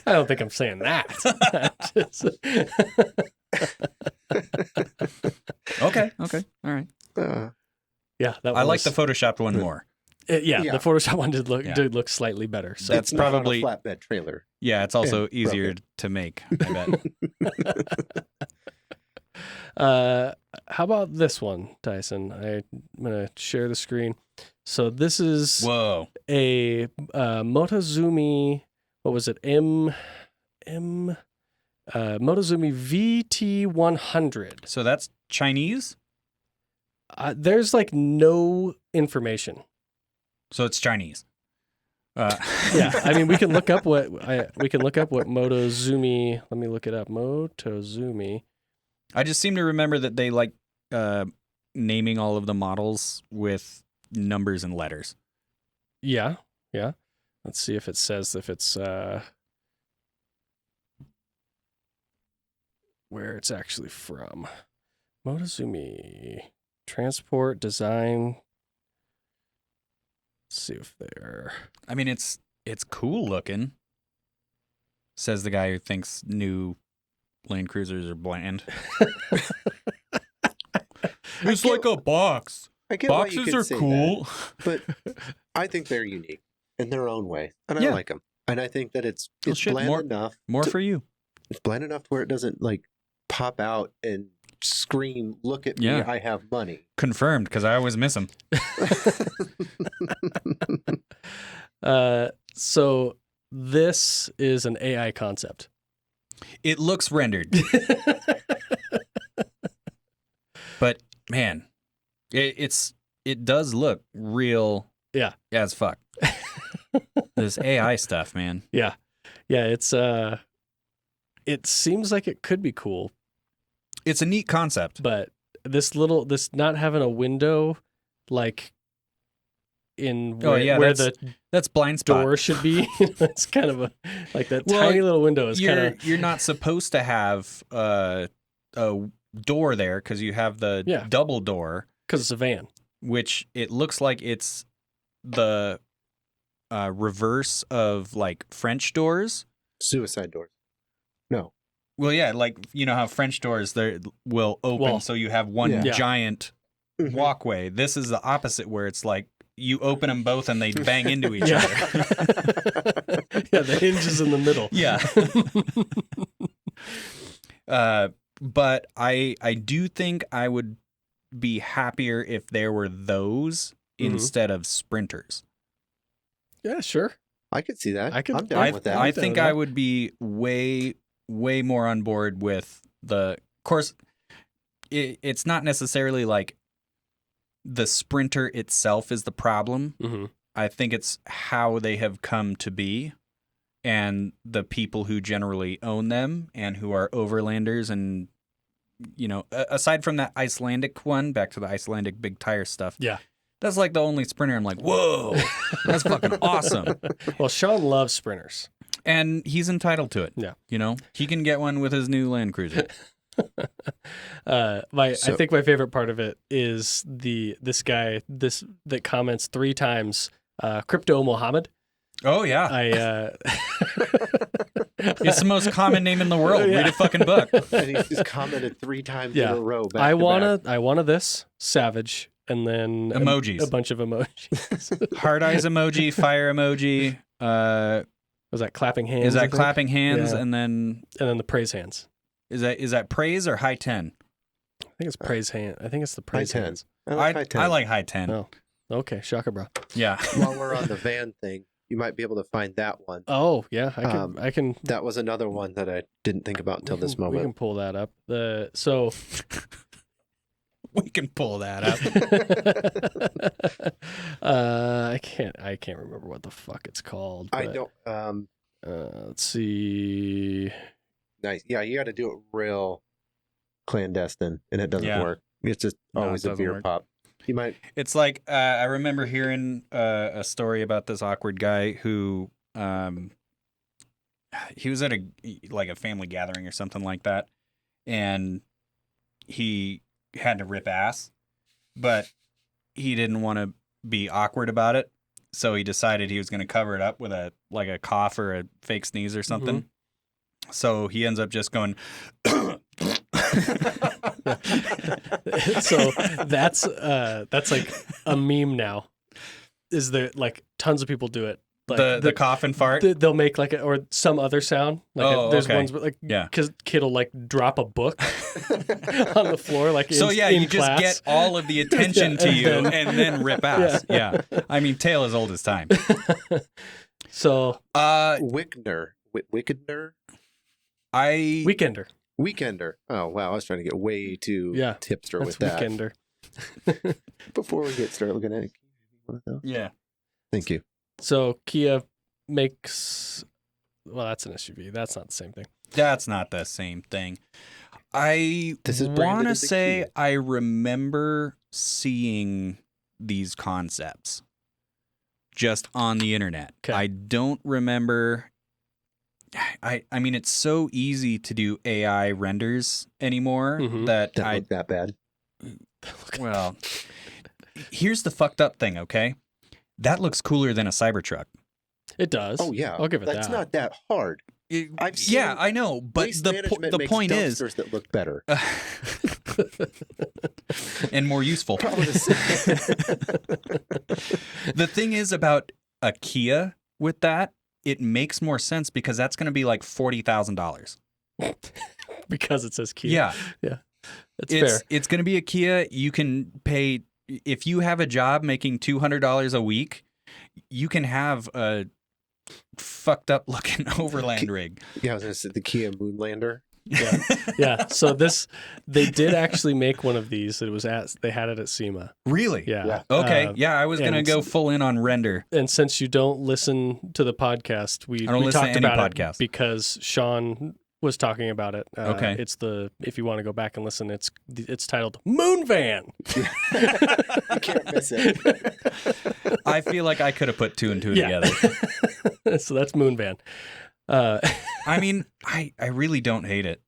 I don't think I'm saying that. Okay. All right. Yeah, I like the photoshopped one more. The Photoshop one did look slightly better. So that's probably not a flatbed trailer. Yeah, it's also easier to make, I bet. How about this one, Tyson? I'm gonna share the screen. So this is a Motozumi. What was it? Motozumi VT100. So that's Chinese? There's like no information. So it's Chinese. Yeah, I mean, we can look up what Motozumi. Let me look it up. Motozumi. I just seem to remember that they like naming all of the models with numbers and letters. Yeah. Let's see if it says if it's where it's actually from. Motozumi transport design. Let's see if they're. I mean, it's cool looking. Says the guy who thinks new Land Cruisers are bland. It's like a box. I get Boxes are cool, but I think they're unique in their own way, and I like them. And I think that it's bland enough. More for you. It's bland enough where it doesn't like pop out and scream, "Look at me! I have money." Confirmed, because I always miss them. So this is an AI concept. It looks rendered, but man, it does look real. Yeah, as fuck. This AI stuff, man. Yeah. It's it seems like it could be cool. It's a neat concept, but this not having a window like in where that's blind spot door should be. It's kind of like that tiny little window is kind of. You're not supposed to have a door there because you have the double door because it's a van, which it looks like it's the reverse of like French doors, suicide doors. No. Well, yeah, like you know how French doors will open, so you have one giant walkway. This is the opposite, where it's like you open them both and they bang into each other. Yeah, the hinge is in the middle. Yeah. But I do think I would be happier if there were those instead of sprinters. Yeah, sure. I could see that. I'm down with that. I think I would be way more on board with of course, it's not necessarily like the sprinter itself is the problem. Mm-hmm. I think it's how they have come to be and the people who generally own them and who are overlanders. And, you know, aside from that Icelandic one, back to the Icelandic big tire stuff. Yeah. That's like the only sprinter I'm like, whoa, that's fucking awesome. Well, Sean loves sprinters. And he's entitled to it. Yeah. You know, he can get one with his new Land Cruiser. I think my favorite part of it is this guy that comments 3 times, Crypto Mohammed. Oh yeah. It's the most common name in the world. Yeah. Read a fucking book. And he's just commented 3 times in a row. I wanna this Savage, and then emojis. A bunch of emojis. Heart eyes emoji, fire emoji. Was that clapping hands? Is that clapping hands, and then the praise hands? Is that praise or high 10? I think it's praise hand. I think it's the praise high 10. hands. I like high 10. I like high 10. Oh, okay, shaka bro. Yeah. While we're on the van thing, you might be able to find that one. Oh yeah, I can. That was another one that I didn't think about until this moment. We can pull that up. We can pull that up. I can't remember what the fuck it's called. I don't. Let's see. Nice. Yeah, you got to do it real clandestine, and it doesn't work. It's just always a beer pop. You might. It's like I remember hearing a story about this awkward guy who he was at a family gathering or something like that, and he had to rip ass, but he didn't want to be awkward about it, so he decided he was going to cover it up with a cough or a fake sneeze or something. Mm-hmm. So he ends up just going. So that's like a meme now. Is there like tons of people do it? Like the cough and fart. They'll make like or some other sound. Like there's ones like because kid will like drop a book on the floor like so in you class. Just get all of the attention to you and then rip ass. Yeah. I mean, tale as old as time. So Wickner. Weekender. Oh wow, I was trying to get way too tipster with that. Weekender. Before we get started looking at it, yeah. Thank you. So Kia makes, well, that's an SUV. That's not the same thing. That's not the same thing. I want to say I remember seeing these concepts just on the internet. Okay. I don't remember. I mean, it's so easy to do AI renders anymore that look that bad. Well, here's the fucked up thing, okay? That looks cooler than a Cybertruck. It does. Oh yeah, I'll give it that. That's not that hard. I know, but the point is that look better and more useful. The thing is about a Kia with that, it makes more sense because that's going to be like $40,000 because it says Kia. Yeah. That's fair. It's going to be a Kia. You can pay if you have a job making $200 a week, you can have a fucked up looking overland rig. Yeah, I was going to say the Kia Moonlander. Yeah. So they did actually make one of these. It was they had it at SEMA. Really? Yeah. Okay. I was going to go full in on render. And since you don't listen to the podcast, we talked about it because Sean was talking about it. Okay. It's if you want to go back and listen, it's titled Moon Van. You can't miss it. I feel like I could have put two and two together. So that's Moon Van. I mean, I really don't hate it.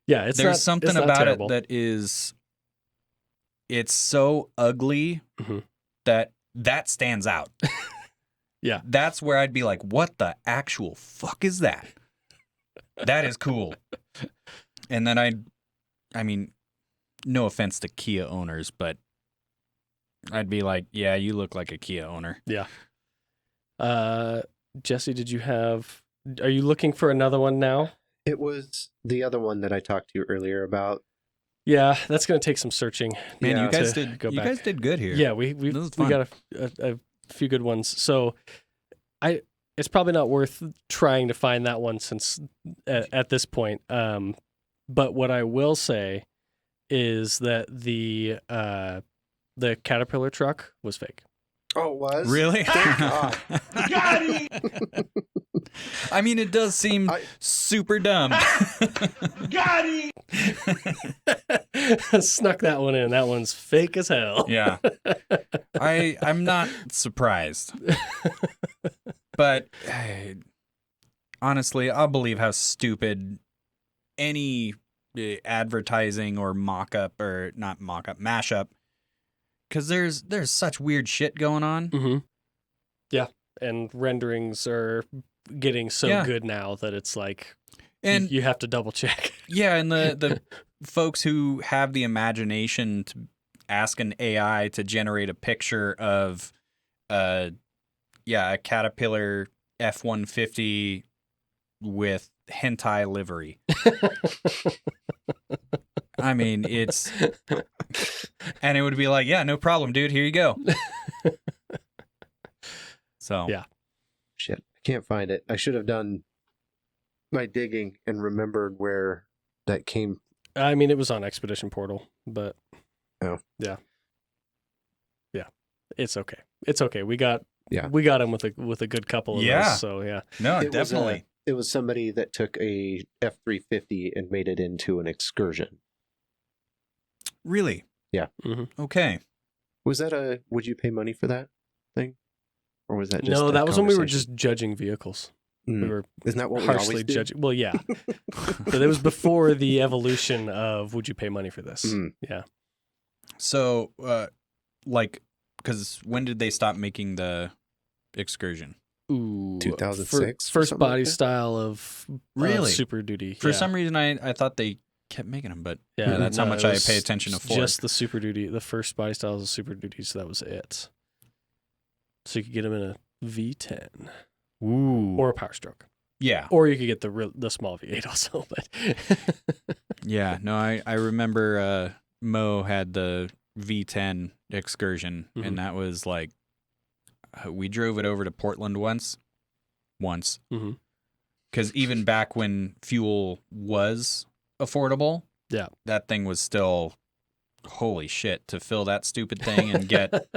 Yeah, there's something about it that is, it's so ugly that stands out. Yeah. That's where I'd be like, what the actual fuck is that? That is cool. And then I mean, no offense to Kia owners, but I'd be like, yeah, you look like a Kia owner. Yeah. Jesse, are you looking for another one now? It was the other one that I talked to you earlier about. Yeah, that's going to take some searching. Man, you guys did good here. Yeah, we got a few good ones. So it's probably not worth trying to find that one since at this point. But what I will say is that the Caterpillar truck was fake. Oh, it was? Really? Thank God. Got him! I mean, it does seem super dumb. Got him! Snuck that one in. That one's fake as hell. Yeah. I'm not surprised. But honestly, I'll believe how stupid any advertising or mock-up or not mock-up, mashup, because there's such weird shit going on. Mm-hmm. Yeah, and renderings are getting so good now that it's like, and you have to double check. Yeah, and the folks who have the imagination to ask an AI to generate a picture of a Caterpillar F-150 with hentai livery. I mean, and it would be like, yeah, no problem, dude. Here you go. So yeah, shit, I can't find it. I should have done my digging and remembered where that came. I mean, it was on Expedition Portal, but yeah, it's okay. It's okay. We got him with a good couple of those. So yeah, no, definitely. It was somebody that took a F-350 and made it into an excursion. Really? Yeah. Mm-hmm. Okay. Was that would you pay money for that thing? Or was that just No, that was when we were just judging vehicles. We were Isn't that what harshly we always do? judging. Well, yeah. But it was before the evolution of would you pay money for this? Yeah. So, because when did they stop making the Excursion? Ooh, 2006. First body style of Really? Super Duty. For some reason, I thought they kept making them, but Yeah, that's how much I pay attention to Ford. Just the Super Duty, the first body style was a Super Duty, so that was it. So you could get them in a V10. Ooh. Or a Power Stroke. Yeah. Or you could get the small V8 also. But Yeah, no, I remember Mo had the V10 Excursion, and that was like, we drove it over to Portland once. Because even back when fuel was affordable, yeah, that thing was still, holy shit, to fill that stupid thing and get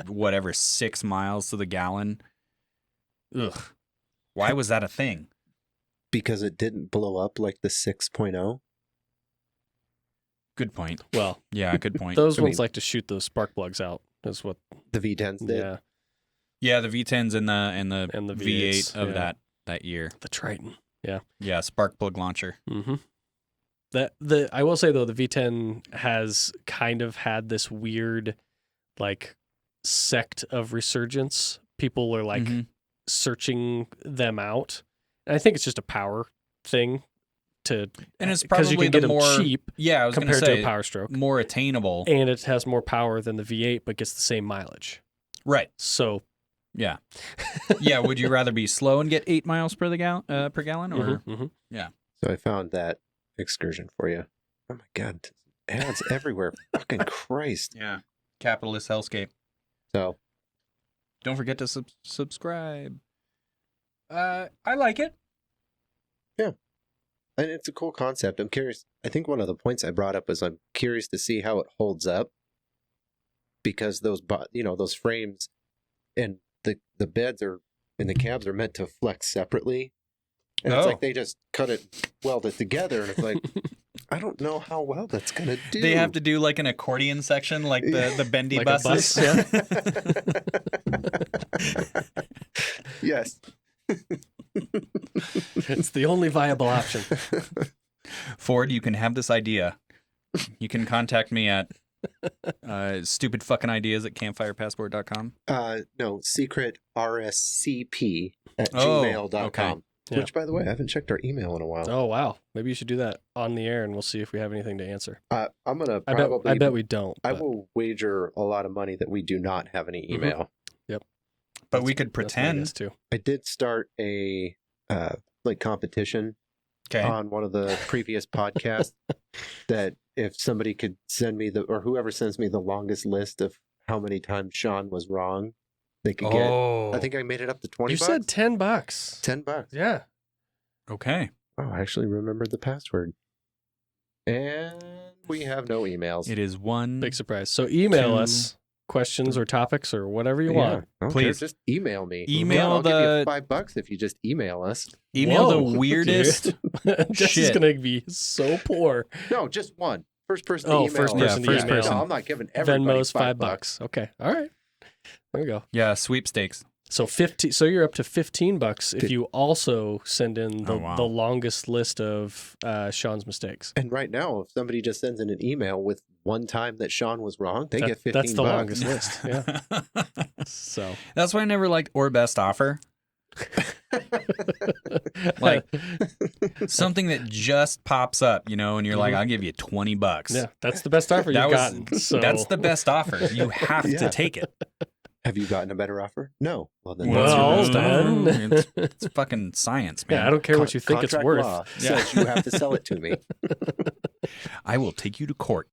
whatever 6 miles to the gallon. Ugh. Why was that a thing? Because it didn't blow up like the 6.0. Good point. Well, yeah, good point. Those ones like to shoot those spark plugs out. Is what the V10s did. Yeah, yeah, the V10s and the V8s, V8 of that year. The Triton. Yeah, yeah, spark plug launcher. Mm-hmm. I will say though, the V10 has kind of had this weird, like, sect of resurgence. People are like searching them out, and I think it's just a power thing. And it's because you probably can get them more cheap. Yeah, I was compared say, to a Power Stroke, more attainable, and it has more power than the V8, but gets the same mileage. Right. So, yeah, yeah. Would you rather be slow and get 8 miles per gallon, or yeah? So I found that Excursion for you. Oh my god, ads everywhere! Fucking Christ! Yeah, capitalist hellscape. So, don't forget to subscribe. I like it. Yeah. And it's a cool concept. I'm curious. I think one of the points I brought up was I'm curious to see how it holds up, because those frames and the beds and the cabs are meant to flex separately, and it's like they just weld it together, and it's like I don't know how well that's gonna do. They have to do like an accordion section, like the bendy like buses. A bus, yeah. Yes. It's the only viable option. Ford, you can have this idea. You can contact me at stupidfuckingideas@campfirepassport.com. No, secret rscp@gmail.com. Okay. Yeah. Which, by the way, I haven't checked our email in a while. Oh, wow. Maybe you should do that on the air, and we'll see if we have anything to answer. I'm going to probably... I bet we don't. I will wager a lot of money that we do not have any email. Yep. But we could pretend. Too. I did start a competition on one of the previous podcasts that if somebody could send me or whoever sends me the longest list of how many times Sean was wrong, they could get. I think I made it up to $20. You said $10. $10. Yeah. Okay. Oh, I actually remembered the password. And we have no emails. It is one big surprise. So email us questions or topics or whatever you want. Please just email me. I'll give you $5 if you just email us. Email the weirdest Jesse's gonna be so poor. No, just one. First person to email. First person to email. No, I'm not giving everybody Venmo's $5. Okay. All right. There we go. Yeah, sweepstakes. So 15. So you're up to $15 if you also send in the longest list of Sean's mistakes. And right now, if somebody just sends in an email with one time that Sean was wrong, they get $15. That's the longest list. Yeah. So that's why I never liked or best offer. Like something that just pops up, and you're like, I'll give you $20. Yeah, that's the best offer you've gotten. So. That's the best offer. You have to take it. Have you gotten a better offer? No. Well, then it's fucking science, man. Yeah, I don't care what you think it's worth. Law says you have to sell it to me. I will take you to court.